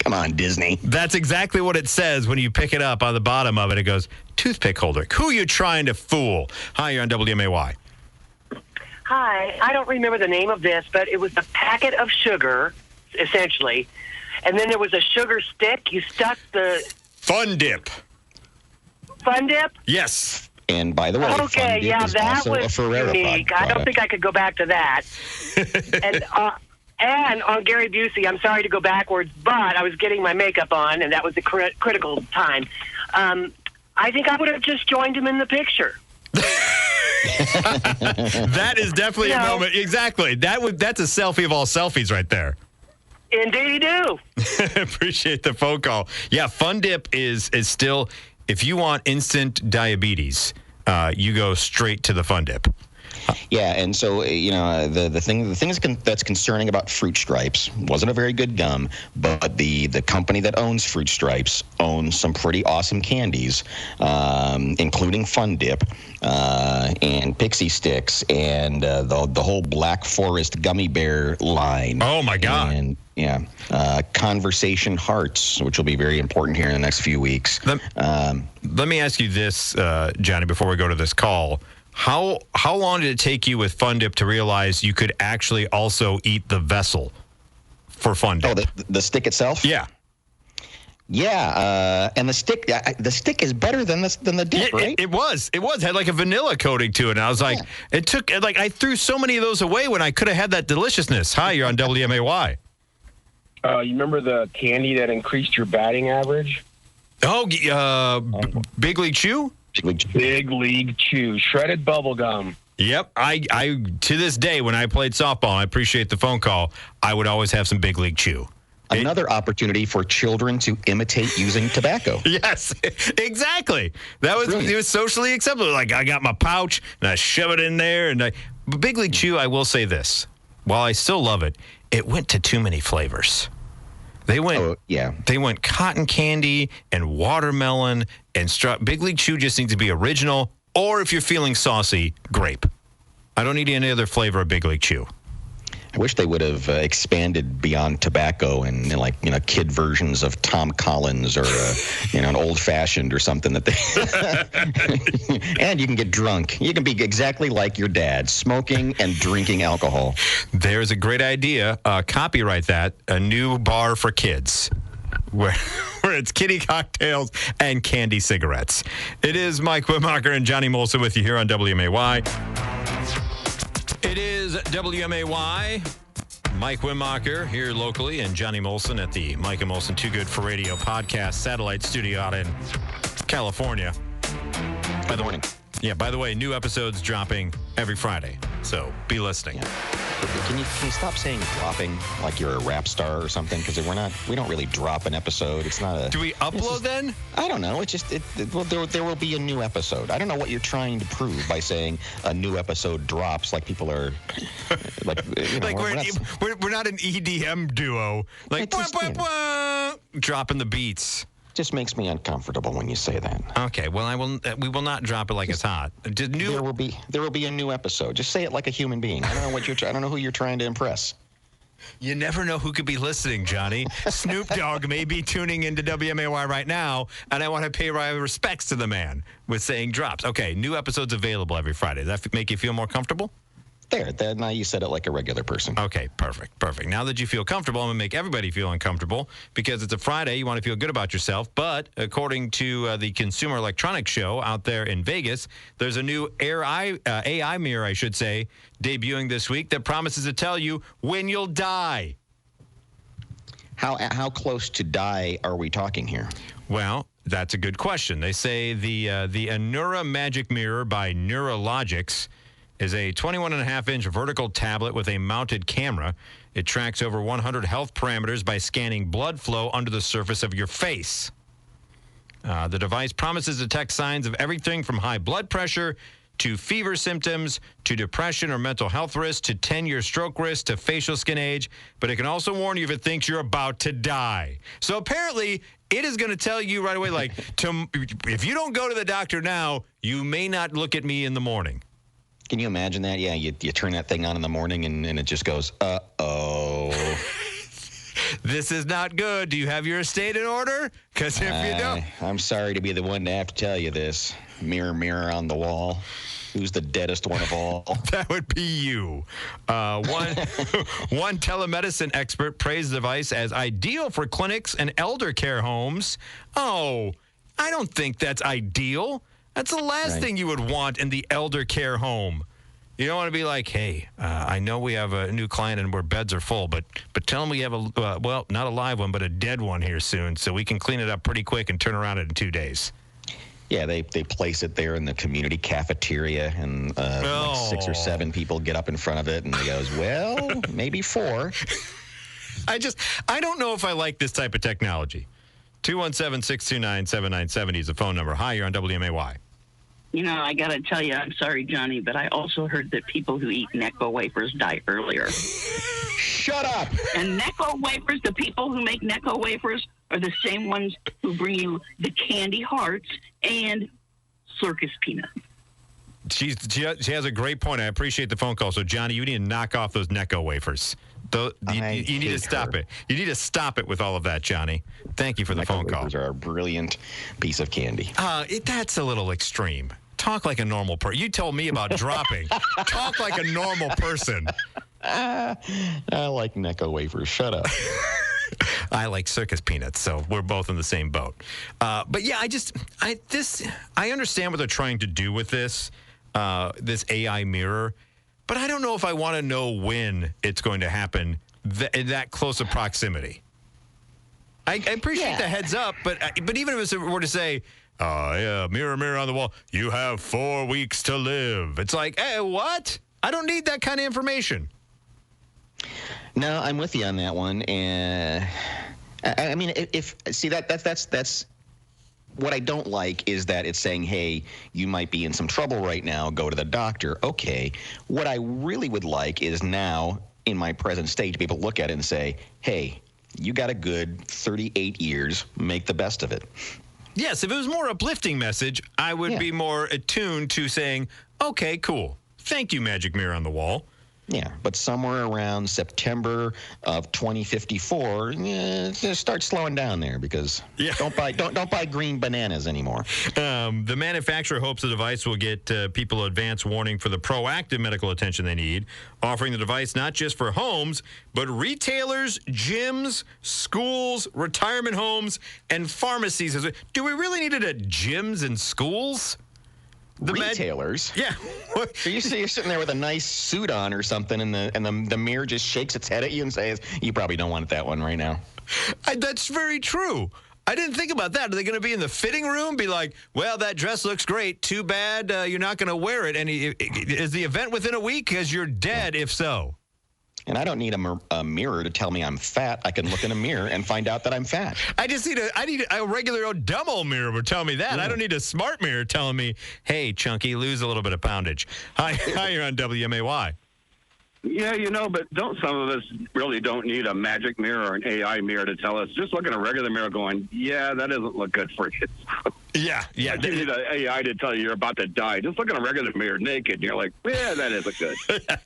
Come on, Disney. That's exactly what it says when you pick it up on the bottom of it. It goes, toothpick holder. Who are you trying to fool? Hi, you're on WMAY. Hi. I don't remember the name of this, but it was a packet of sugar, essentially. And then there was a sugar stick. You stuck the... Fun Dip. Fun Dip? Yes. And by the way, okay, Fun Dip is that also was a Ferrero unique. I don't think I could go back to that. And on Gary Busey, I'm sorry to go backwards, but I was getting my makeup on, and that was a critical time. I think I would have just joined him in the picture. That is definitely a moment. Exactly. That's a selfie of all selfies right there. Indeed, do. Appreciate the phone call. Yeah, Fun Dip is still, if you want instant diabetes, you go straight to the Fun Dip. Yeah, and so the thing that's concerning about Fruit Stripes wasn't a very good gum, but the company that owns Fruit Stripes owns some pretty awesome candies, including Fun Dip and Pixie Sticks and the whole Black Forest gummy bear line. Oh my God! And Conversation Hearts, which will be very important here in the next few weeks. Let me ask you this, Johnny, before we go to this call. How long did it take you with Fun Dip to realize you could actually also eat the vessel for Fun Dip? Oh, the stick itself? Yeah. Yeah, and the stick is better than the dip, right? It was. It had like a vanilla coating to it. And I was like, I threw so many of those away when I could have had that deliciousness. Hi, you're on WMAY. You remember the candy that increased your batting average? Oh, Big League Chew? Big League Chew, shredded bubble gum. Yep. I to this day, when I played softball, I appreciate the phone call, I would always have some Big League Chew. Another opportunity for children to imitate using tobacco. Yes, exactly. It was socially acceptable. Like, I got my pouch and I shove it in there. But Big League Chew, I will say this. While I still love it, it went to too many flavors. They went cotton candy and watermelon and Big League Chew just needs to be original, or if you're feeling saucy, grape. I don't need any other flavor of Big League Chew. I wish they would have expanded beyond tobacco and kid versions of Tom Collins or an old fashioned or something that they. And you can get drunk. You can be exactly like your dad, smoking and drinking alcohol. There's a great idea. Copyright that. A new bar for kids. Where it's kitty cocktails and candy cigarettes. It is Mike Whitmacher and Johnny Molson with you here on WMAY. It is WMAY. Mike Whitmacher here locally and Johnny Molson at the Mike and Molson Too Good for Radio podcast satellite studio out in California. Good morning. By the way, new episodes dropping every Friday, so be listening. Yeah. Can you stop saying dropping like you're a rap star or something? Because we don't really drop an episode. It's not a. Do we upload then? I don't know. It's just there will be a new episode. I don't know what you're trying to prove by saying a new episode drops. Like people are like we're not an EDM duo. Like dropping the beats. Just makes me uncomfortable when you say that. Okay, well, we will not drop it like it's hot. There will be a new episode. Just say it like a human being. I don't know I don't know who you're trying to impress. You never know who could be listening, Johnny. Snoop Dogg may be tuning into WMAY right now, and I want to pay my respects to the man with saying drops. Okay, new episodes available every Friday. Does that make you feel more comfortable? There. Now you said it like a regular person. Okay, perfect. Now that you feel comfortable, I'm going to make everybody feel uncomfortable because it's a Friday. You want to feel good about yourself. But according to the Consumer Electronics Show out there in Vegas, there's a new AI mirror, I should say, debuting this week that promises to tell you when you'll die. How close to die are we talking here? Well, that's a good question. They say the Anura Magic Mirror by Neurologics is a 21.5-inch vertical tablet with a mounted camera. It tracks over 100 health parameters by scanning blood flow under the surface of your face. The device promises to detect signs of everything from high blood pressure to fever symptoms, to depression or mental health risk, to 10-year stroke risk, to facial skin age. But it can also warn you if it thinks you're about to die. So apparently, it is going to tell you right away, like, if you don't go to the doctor now, you may not look at me in the morning. Can you imagine that? Yeah, you turn that thing on in the morning, and it just goes, uh-oh. This is not good. Do you have your estate in order? Because if you don't... I'm sorry to be the one to have to tell you this. Mirror, mirror on the wall. Who's the deadest one of all? That would be you. One telemedicine expert praised the device as ideal for clinics and elder care homes. Oh, I don't think that's ideal. That's the last thing you would want in the elder care home. You don't want to be like, hey, I know we have a new client and where beds are full, but tell them we have well, not a live one, but a dead one here soon, so we can clean it up pretty quick and turn around it in 2 days. Yeah, they place it there in the community cafeteria, and like 6 or 7 people get up in front of it, and they goes, well, maybe 4. I don't know if I like this type of technology. 217-629-7970 is the phone number. Hi, you're on WMAY. You know, I got to tell you, I'm sorry, Johnny, but I also heard that people who eat Necco wafers die earlier. Shut up! And Necco wafers, the people who make Necco wafers are the same ones who bring you the candy hearts and circus peanuts. She has a great point. I appreciate the phone call. So, Johnny, you need to knock off those Necco wafers. You need to stop it. You need to stop it with all of that, Johnny. Thank you for the phone call. Necco wafers are a brilliant piece of candy. That's a little extreme. Talk like a normal person. You told me about dropping. Talk like a normal person. I like Necco wafers. Shut up. I like circus peanuts, so we're both in the same boat. But yeah, I understand what they're trying to do with this AI mirror, but I don't know if I want to know when it's going to happen in that close of proximity. I appreciate the heads up, but even if it were to say, mirror, mirror on the wall, you have 4 weeks to live. It's like, hey, what? I don't need that kind of information. No, I'm with you on that one. And I mean, that's what I don't like is that it's saying, hey, you might be in some trouble right now. Go to the doctor. Okay. What I really would like is now in my present state to be able to look at it and say, hey, you got a good 38 years. Make the best of it. Yes, if it was more uplifting message, I would be more attuned to saying, okay, cool. Thank you, Magic Mirror on the Wall. Yeah, but somewhere around September of 2054, just start slowing down there because don't buy green bananas anymore. The manufacturer hopes the device will get people advance warning for the proactive medical attention they need, offering the device not just for homes, but retailers, gyms, schools, retirement homes, and pharmacies. Do we really need it at gyms and schools? Retailers? Yeah. So you're sitting there with a nice suit on or something, and the mirror just shakes its head at you and says, you probably don't want that one right now. That's very true. I didn't think about that. Are they going to be in the fitting room? Be like, well, that dress looks great. Too bad you're not going to wear it. And is the event within a week? Because you're dead if so. And I don't need a mirror to tell me I'm fat. I can look in a mirror and find out that I'm fat. I need a regular old dumb old mirror would tell me that. I don't need a smart mirror telling me, hey, Chunky, lose a little bit of poundage. Hi, you're on WMAY. Yeah, but some of us really don't need a magic mirror or an AI mirror to tell us. Just look at a regular mirror going, yeah, that doesn't look good for you. Yeah. You need an AI to tell you you're about to die. Just look at a regular mirror naked, and you're like, yeah, that isn't good.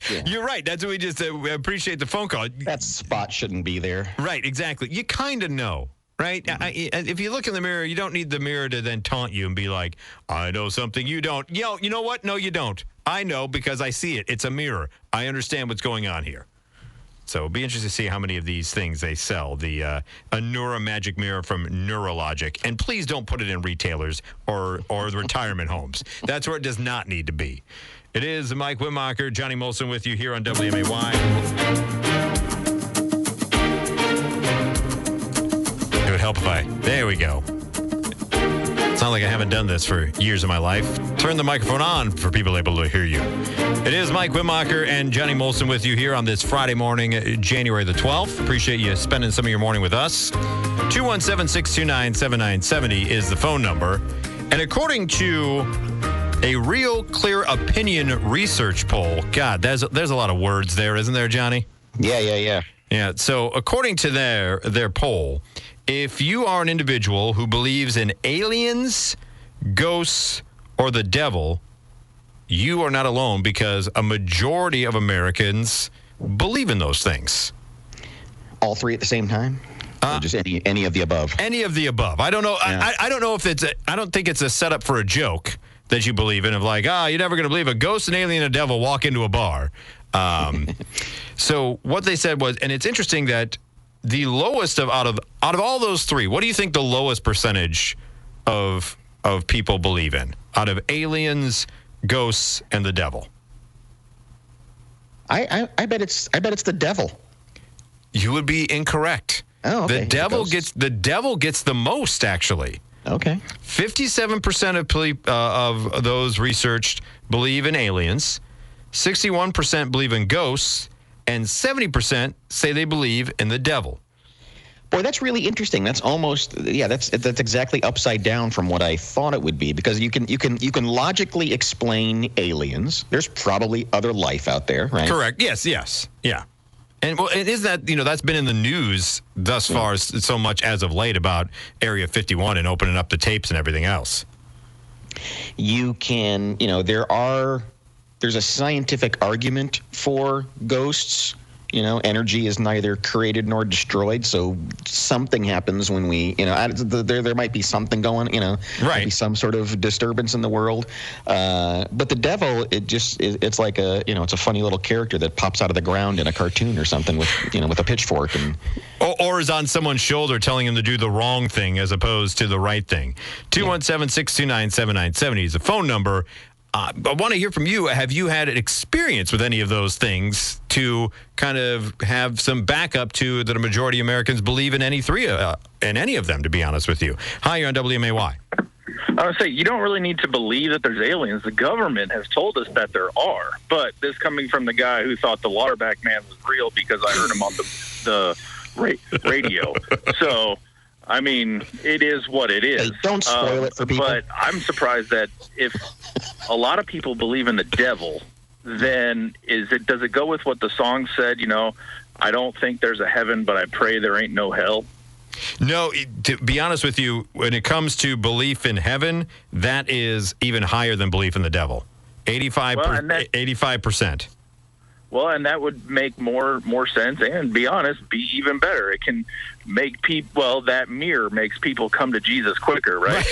Yeah. You're right. That's what we just we appreciate the phone call. That spot shouldn't be there. Right, exactly. You kind of know. Right? Mm-hmm. If you look in the mirror, you don't need the mirror to then taunt you and be like, I know something you don't. You know what? No, you don't. I know because I see it. It's a mirror. I understand what's going on here. So it'll be interesting to see how many of these things they sell. The Anura Magic Mirror from Neurologic. And please don't put it in retailers or the retirement homes. That's where it does not need to be. It is Mike Wimmacher, Johnny Molson with you here on WMAY. It would help if there we go. Sound like I haven't done this for years of my life. Turn the microphone on for people able to hear you. It is Mike Whitmacher and Johnny Molson with you here on this Friday morning, January the 12th. Appreciate you spending some of your morning with us. 217-629-7970 is the phone number. And according to a Real Clear Opinion research poll, God, there's a lot of words there, isn't there, Johnny? Yeah. Yeah, so according to their poll, if you are an individual who believes in aliens, ghosts, or the devil, you are not alone because a majority of Americans believe in those things. All three at the same time? Or just any of the above? Any of the above. I don't know. Yeah. I don't know if I don't think it's a setup for a joke that you believe in of like, you're never going to believe a ghost, an alien, and a devil walk into a bar. So what they said was, and it's interesting that the lowest out of all those three, what do you think the lowest percentage of people believe in out of aliens, ghosts, and the devil? I bet it's the devil. You would be incorrect. Oh, okay. The devil gets the most, actually. Okay. 57% of those researched believe in aliens, 61% believe in ghosts, and 70% say they believe in the devil. Boy, that's really interesting. That's almost that's exactly upside down from what I thought it would be, because you can logically explain aliens. There's probably other life out there, right? Correct. Yes. Yeah. And well, it is that, that's been in the news thus far so much as of late about Area 51 and opening up the tapes and everything else. You can, there's a scientific argument for ghosts. Energy is neither created nor destroyed, so something happens when we, there might be something going, right. Might be some sort of disturbance in the world. But the devil, it's like it's a funny little character that pops out of the ground in a cartoon or something with a pitchfork and. Or is on someone's shoulder telling him to do the wrong thing as opposed to the right thing. 217-629-7970 is the phone number. I want to hear from you. Have you had an experience with any of those things to kind of have some backup to that a majority of Americans believe in any of them, to be honest with you? Hi, you're on WMAY. I would say you don't really need to believe that there's aliens. The government has told us that there are. But this coming from the guy who thought the Waterback Man was real because I heard him on the radio. So, I mean, it is what it is. Hey, don't spoil it for people. But I'm surprised that if a lot of people believe in the devil, then does it go with what the song said? I don't think there's a heaven, but I pray there ain't no hell. No, to be honest with you, when it comes to belief in heaven, that is even higher than belief in the devil. 85%. Well, and that would make more sense, and be honest, be even better. It can make people, that mirror makes people come to Jesus quicker, right?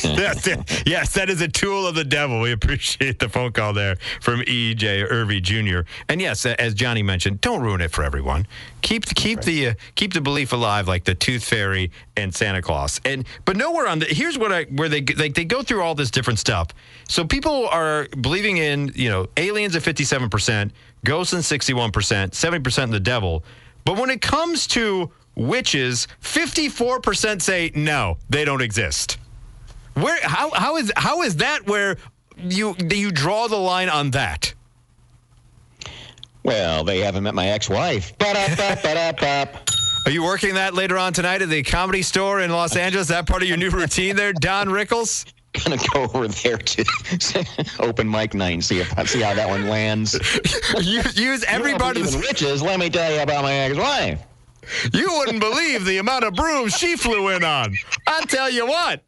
Yes, that is a tool of the devil. We appreciate the phone call there from E.J. Irvy Jr. And yes, as Johnny mentioned, don't ruin it for everyone. Keep the belief alive, like the Tooth Fairy and Santa Claus. But nowhere on here's where they go through all this different stuff. So people are believing in aliens at 57%, ghosts in 61%, 70% in the devil. But when it comes to witches, 54% say no, they don't exist. How is that where you draw the line on that? Well, they haven't met my ex-wife. Are you working that later on tonight at the Comedy Store in Los Angeles? Is that part of your new routine there, Don Rickles? Gonna go over there to open mic night and see how that one lands. Use every part of the witches. Let me tell you about my ex-wife. You wouldn't believe the amount of brooms she flew in on. I'll tell you what.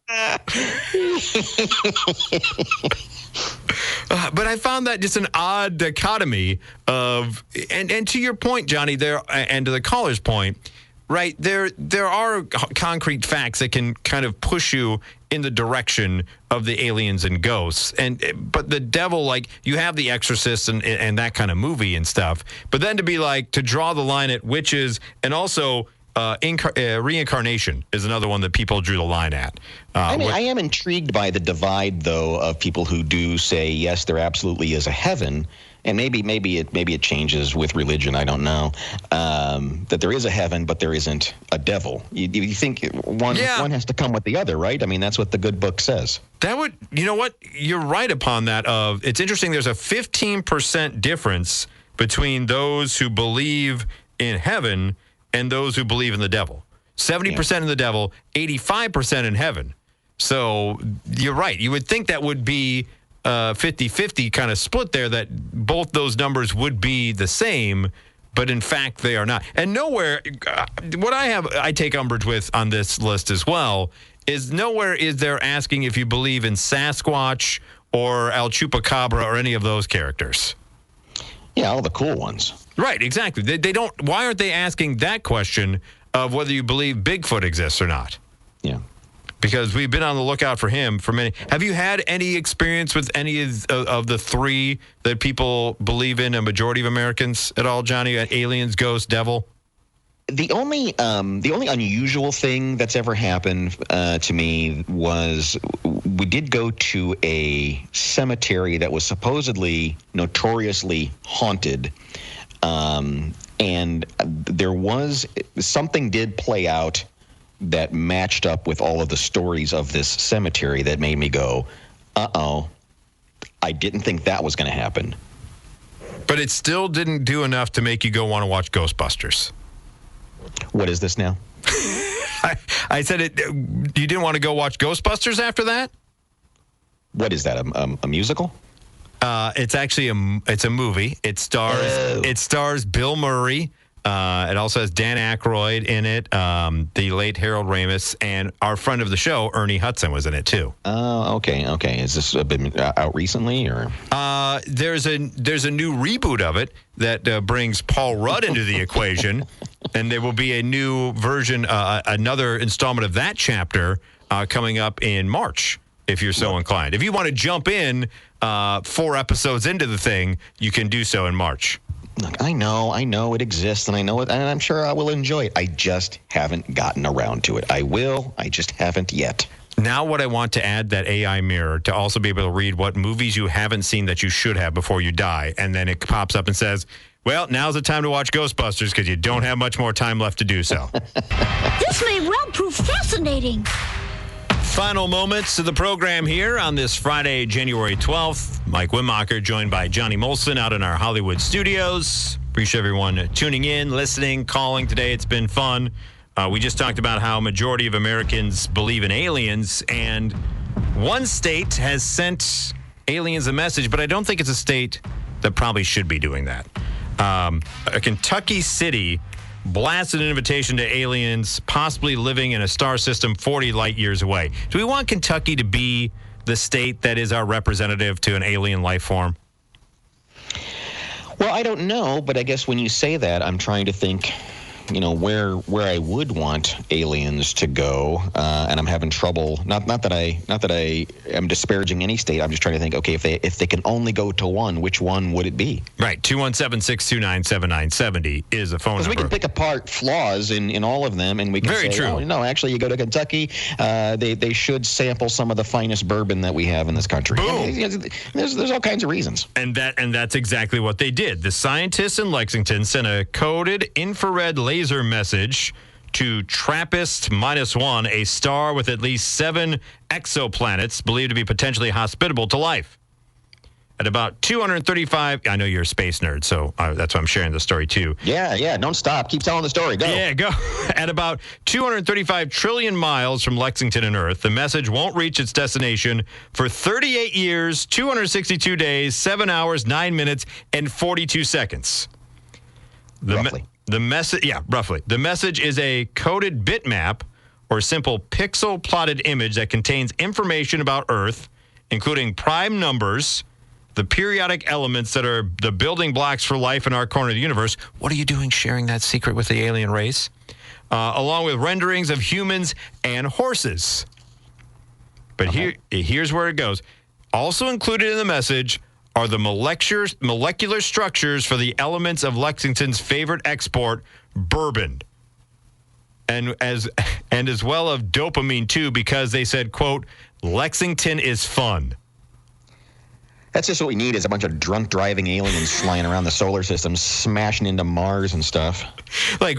But I found that just an odd dichotomy of, and to your point, Johnny, there, and to the caller's point, right, there are concrete facts that can kind of push you in the direction of the aliens and ghosts, but the devil, like, you have The Exorcist and that kind of movie and stuff, but then to draw the line at witches and also reincarnation is another one that people drew the line at. I am intrigued by the divide, though, of people who do say, yes, there absolutely is a heaven, and maybe it changes with religion. I don't know. That there is a heaven, but there isn't a devil. You think one has to come with the other, right? I mean, that's what the good book says. That would, you know what? You're right upon that. It's interesting. There's a 15% difference between those who believe in heaven and those who believe in the devil. 70% in the devil, 85% in heaven. So you're right. You would think that would be 50-50 kind of split there, that both those numbers would be the same, but in fact they are not. And nowhere, what I take umbrage with on this list as well, is nowhere is there asking if you believe in Sasquatch or El Chupacabra or any of those characters. Yeah, all the cool ones. Right, exactly. They don't. Why aren't they asking that question of whether you believe Bigfoot exists or not? Yeah. Because we've been on the lookout for him for many. Have you had any experience with any of the three that people believe in, a majority of Americans at all, Johnny? Aliens, ghosts, devil? The only unusual thing that's ever happened to me was we did go to a cemetery that was supposedly notoriously haunted, and there was something did play out that matched up with all of the stories of this cemetery that made me go, uh-oh, I didn't think that was going to happen. But it still didn't do enough to make you go want to watch Ghostbusters. What is this now? I said it. You didn't want to go watch Ghostbusters after that? What is that, a musical? It's actually it's a movie. It stars Bill Murray. It also has Dan Aykroyd in it, the late Harold Ramis, and our friend of the show, Ernie Hudson, was in it too. Oh, okay. Has this been out recently, or? There's a new reboot of it that brings Paul Rudd into the equation, and there will be a new version, another installment of that chapter coming up in March, if you're so inclined. If you want to jump in 4 episodes into the thing, you can do so in March. Look, I know it exists, and I know it, and I'm sure I will enjoy it. I just haven't gotten around to it. I will. I just haven't yet. Now what I want to add, that AI mirror, to also be able to read what movies you haven't seen that you should have before you die, and then it pops up and says, well, now's the time to watch Ghostbusters because you don't have much more time left to do so. This may well prove fascinating. Final moments of the program here on this Friday, January 12th. Mike Wimmacher joined by Johnny Molson out in our Hollywood studios. Appreciate everyone tuning in, listening, calling today. It's been fun. We just talked about how a majority of Americans believe in aliens, and one state has sent aliens a message, but I don't think it's a state that probably should be doing that. A Kentucky city blasted an invitation to aliens possibly living in a star system 40 light years away. Do we want Kentucky to be the state that is our representative to an alien life form? Well, I don't know, but I guess when you say that, I'm trying to think, where I would want aliens to go, and I'm having trouble. Not that I am disparaging any state. I'm just trying to think. Okay, if they can only go to one, which one would it be? Right, 217-629-7970 is a phone number. Because we can pick apart flaws in all of them, and we can Very say, true. Oh, no, actually, you go to Kentucky, they should sample some of the finest bourbon that we have in this country. Boom. I mean, there's all kinds of reasons. And that's exactly what they did. The scientists in Lexington sent a coded infrared laser message to TRAPPIST-1, a star with at least 7 exoplanets believed to be potentially hospitable to life. At about 235, I know you're a space nerd, so that's why I'm sharing the story too. Yeah, don't stop. Keep telling the story. Go. Yeah, go. At about 235 trillion miles from Lexington and Earth, the message won't reach its destination for 38 years, 262 days, 7 hours, 9 minutes, and 42 seconds. Roughly. The message, roughly. The message is a coded bitmap or simple pixel plotted image that contains information about Earth, including prime numbers, the periodic elements that are the building blocks for life in our corner of the universe. What are you doing sharing that secret with the alien race? Along with renderings of humans and horses. But here's where it goes. Also included in the message are the molecular structures for the elements of Lexington's favorite export, bourbon. And as well of dopamine, too, because they said, quote, Lexington is fun. That's just what we need is a bunch of drunk driving aliens flying around the solar system, smashing into Mars and stuff. Like,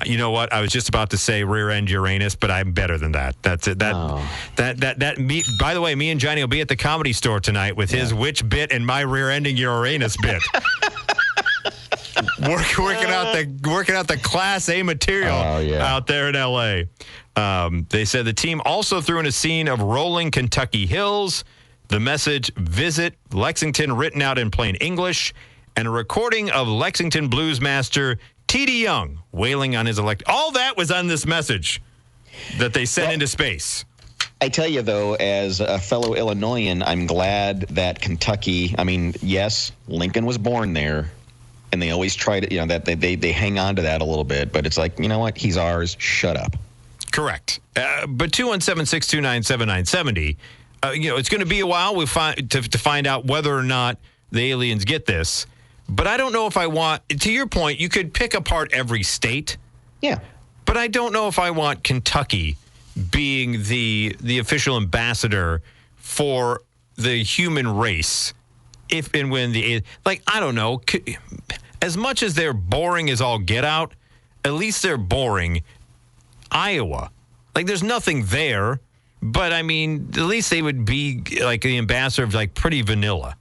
you know what? I was just about to say rear end Uranus, but I'm better than that. That's it. Me. By the way, me and Johnny will be at the Comedy Store tonight with his which bit and my rear ending Uranus bit. working out the Class A material out there in L.A. They said the team also threw in a scene of rolling Kentucky hills. The message, visit Lexington, written out in plain English, and a recording of Lexington blues master T.D. Young wailing on his all that was on this message that they sent into space. I tell you, though, as a fellow Illinoisan, I'm glad that Kentucky, I mean, yes, Lincoln was born there, and they always try to, that they hang on to that a little bit, but it's like, you know what, he's ours, shut up. Correct. But 217-629-7970, it's going to be a while to find out whether or not the aliens get this. But I don't know if I want, to your point, you could pick apart every state. Yeah. But I don't know if I want Kentucky being the official ambassador for the human race. If and when I don't know, as much as they're boring as all get out, at least they're boring. Iowa, there's nothing there. But, I mean, at least they would be, the ambassador of, pretty vanilla.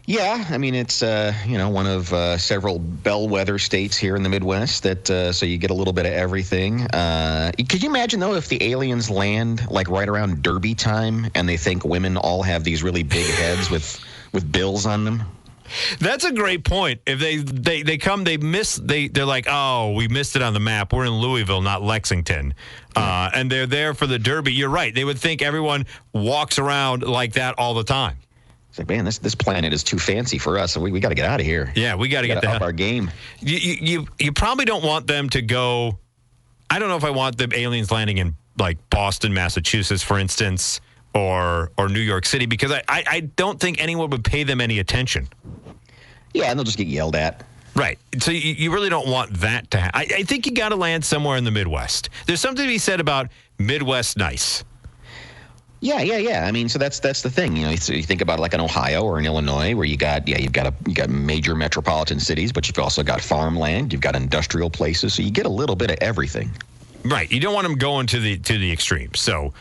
Yeah, I mean, it's, one of several bellwether states here in the Midwest that, so you get a little bit of everything. Could you imagine, though, if the aliens land, right around Derby time and they think women all have these really big heads with bills on them? That's a great point. If they come, they're like, oh, we missed it on the map. We're in Louisville, not Lexington. And they're there for the Derby. You're right. They would think everyone walks around like that all the time. It's like, man, this planet is too fancy for us. So we got to get out of here. Yeah, we got to get up our game. You probably don't want them to go. I don't know if I want the aliens landing in Boston, Massachusetts, for instance, or New York City, because I don't think anyone would pay them any attention. Yeah, and they'll just get yelled at. Right. So you really don't want that to happen. I think you got to land somewhere in the Midwest. There's something to be said about Midwest nice. Yeah. I mean, so that's the thing. So you think about an Ohio or an Illinois, where you've got major metropolitan cities, but you've also got farmland, you've got industrial places, so you get a little bit of everything. Right. You don't want them going to the extreme. So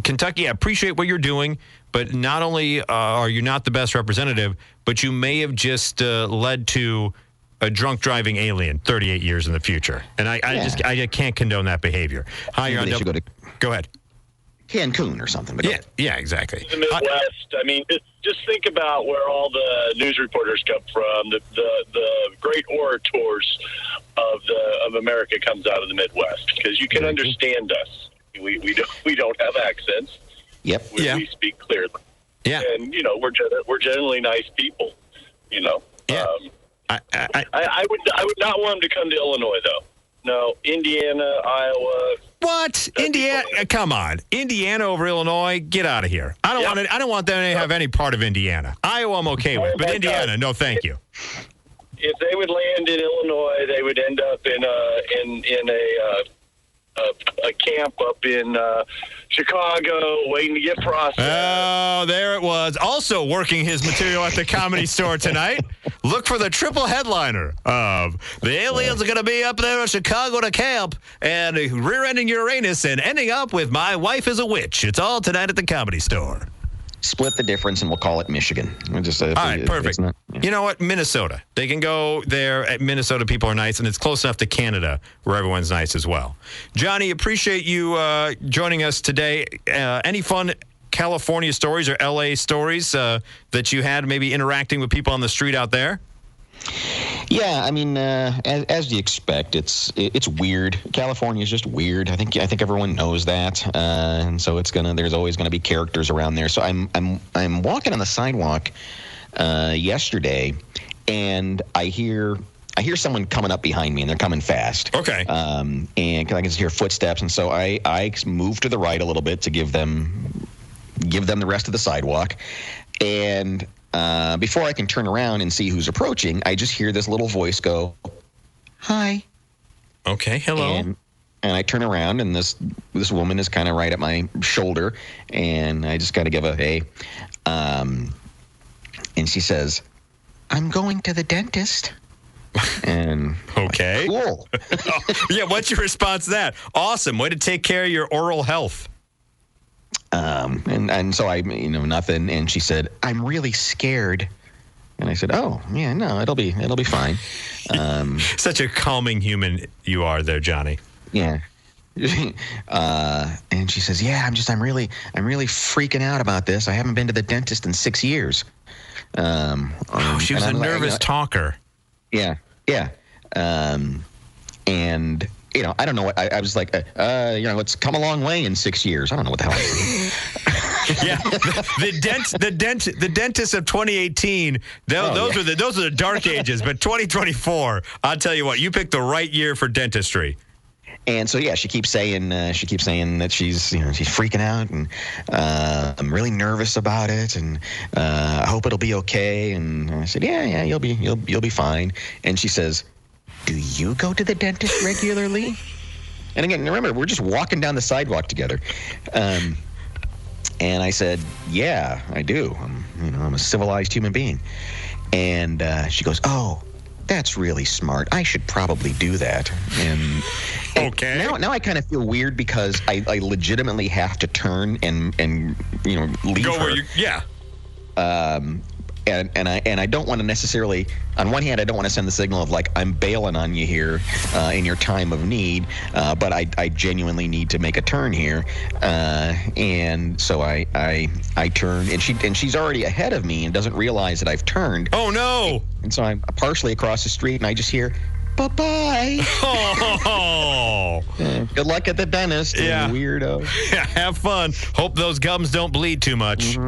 Kentucky, I appreciate what you're doing, but not only are you not the best representative, but you may have just led to a drunk driving alien 38 years in the future. And I can't condone that behavior. Hi, you're on. Go ahead. Cancun or something. But yeah, exactly. The Midwest. I mean, just think about where all the news reporters come from. The great orators of America comes out of the Midwest, because you can understand us. We don't have accents. Yep. We speak clearly. Yeah. And we're generally nice people. Yeah. I would not want them to come to Illinois, though. No, Indiana, Iowa. What? Indiana? Come on, Indiana over Illinois? Get out of here! I don't want them to have any part of Indiana. Iowa, I'm okay with, but Indiana, no, thank you. If they would land in Illinois, they would end up in a camp up in Chicago, waiting to get processed. Oh, there it was. Also working his material at the Comedy Store tonight. Look for the triple headliner of the aliens are going to be up there in Chicago to camp and rear-ending Uranus and ending up with my wife is a witch. It's all tonight at the Comedy Store. Split the difference and we'll call it Michigan. All right, perfect. You know what? Minnesota. They can go there. At Minnesota, people are nice, and it's close enough to Canada where everyone's nice as well. Johnny, appreciate you joining us today. Any fun California stories or L.A. stories that you had maybe interacting with people on the street out there? Yeah, I mean, as you expect, it's weird. California is just weird. I think everyone knows that, and so there's always gonna be characters around there. So I'm walking on the sidewalk yesterday, and I hear someone coming up behind me, and they're coming fast. Okay. And I can just hear footsteps, and so I move to the right a little bit to give them the rest of the sidewalk, and before I can turn around and see who's approaching, I just hear this little voice go, "Hi." Okay, hello. And I turn around, and this woman is kind of right at my shoulder, and I just got to give a hey. And she says, "I'm going to the dentist." And okay, cool. Yeah, what's your response to that? Awesome, way to take care of your oral health. And so I, nothing. And she said, "I'm really scared." And I said, "Oh, yeah, no, it'll be fine." Such a calming human you are there, Johnny. Yeah. And she says, "Yeah, I'm really freaking out about this. I haven't been to the dentist in 6 years." She was a nervous talker. Yeah. And I don't know what I was like. It's come a long way in 6 years. I don't know what the hell I said. Yeah, the dentists of 2018. Those are the dark ages. But 2024, I'll tell you what, you picked the right year for dentistry. And so she keeps saying that she's freaking out, and I'm really nervous about it, and I hope it'll be okay. And I said, yeah, you'll be fine. And she says, "Do you go to the dentist regularly?" And again, remember, we're just walking down the sidewalk together. And I said, "Yeah, I do. I'm a civilized human being." And she goes, "Oh, that's really smart. I should probably do that." And okay. Now I kind of feel weird because I legitimately have to turn and leave go her. where you yeah. And I don't want to necessarily, on one hand, I don't want to send the signal of like I'm bailing on you here in your time of need, but I genuinely need to make a turn here, and so I turn, and she's already ahead of me and doesn't realize that I've turned. Oh no! And so I'm partially across the street, and I just hear, "Bye-bye." Oh. Good luck at the dentist, yeah. Weirdo. Yeah, have fun. Hope those gums don't bleed too much. Mm-hmm.